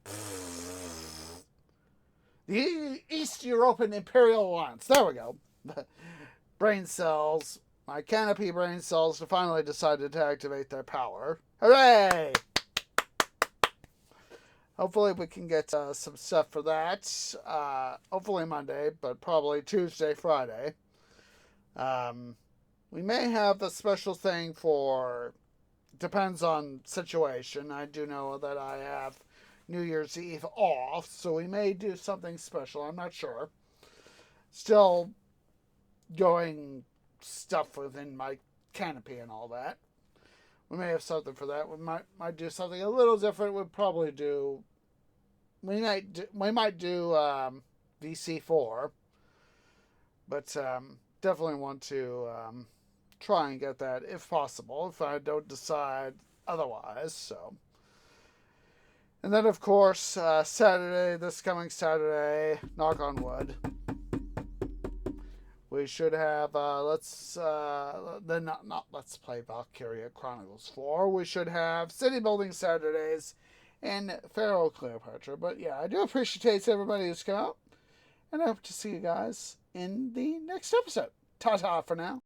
East European Imperial Alliance. There we go. Brain cells. My canopy brain cells finally decided to activate their power. Hooray! Hopefully we can get some stuff for that. Hopefully Monday, but probably Tuesday, Friday. We may have a special thing for... Depends on situation. I do know that I have New Year's Eve off, so we may do something special. I'm not sure. Still going stuff within my canopy and all that. We may have something for that. We might do something a little different. We might do VC4, but definitely want to try and get that if possible, if I don't decide otherwise. So, and then of course this coming Saturday, knock on wood, we should have Let's Play Valkyria Chronicles 4. We should have City Building Saturdays and Pharaoh Cleopatra. But yeah, I do appreciate everybody who's come out, and I hope to see you guys in the next episode. Ta-ta for now.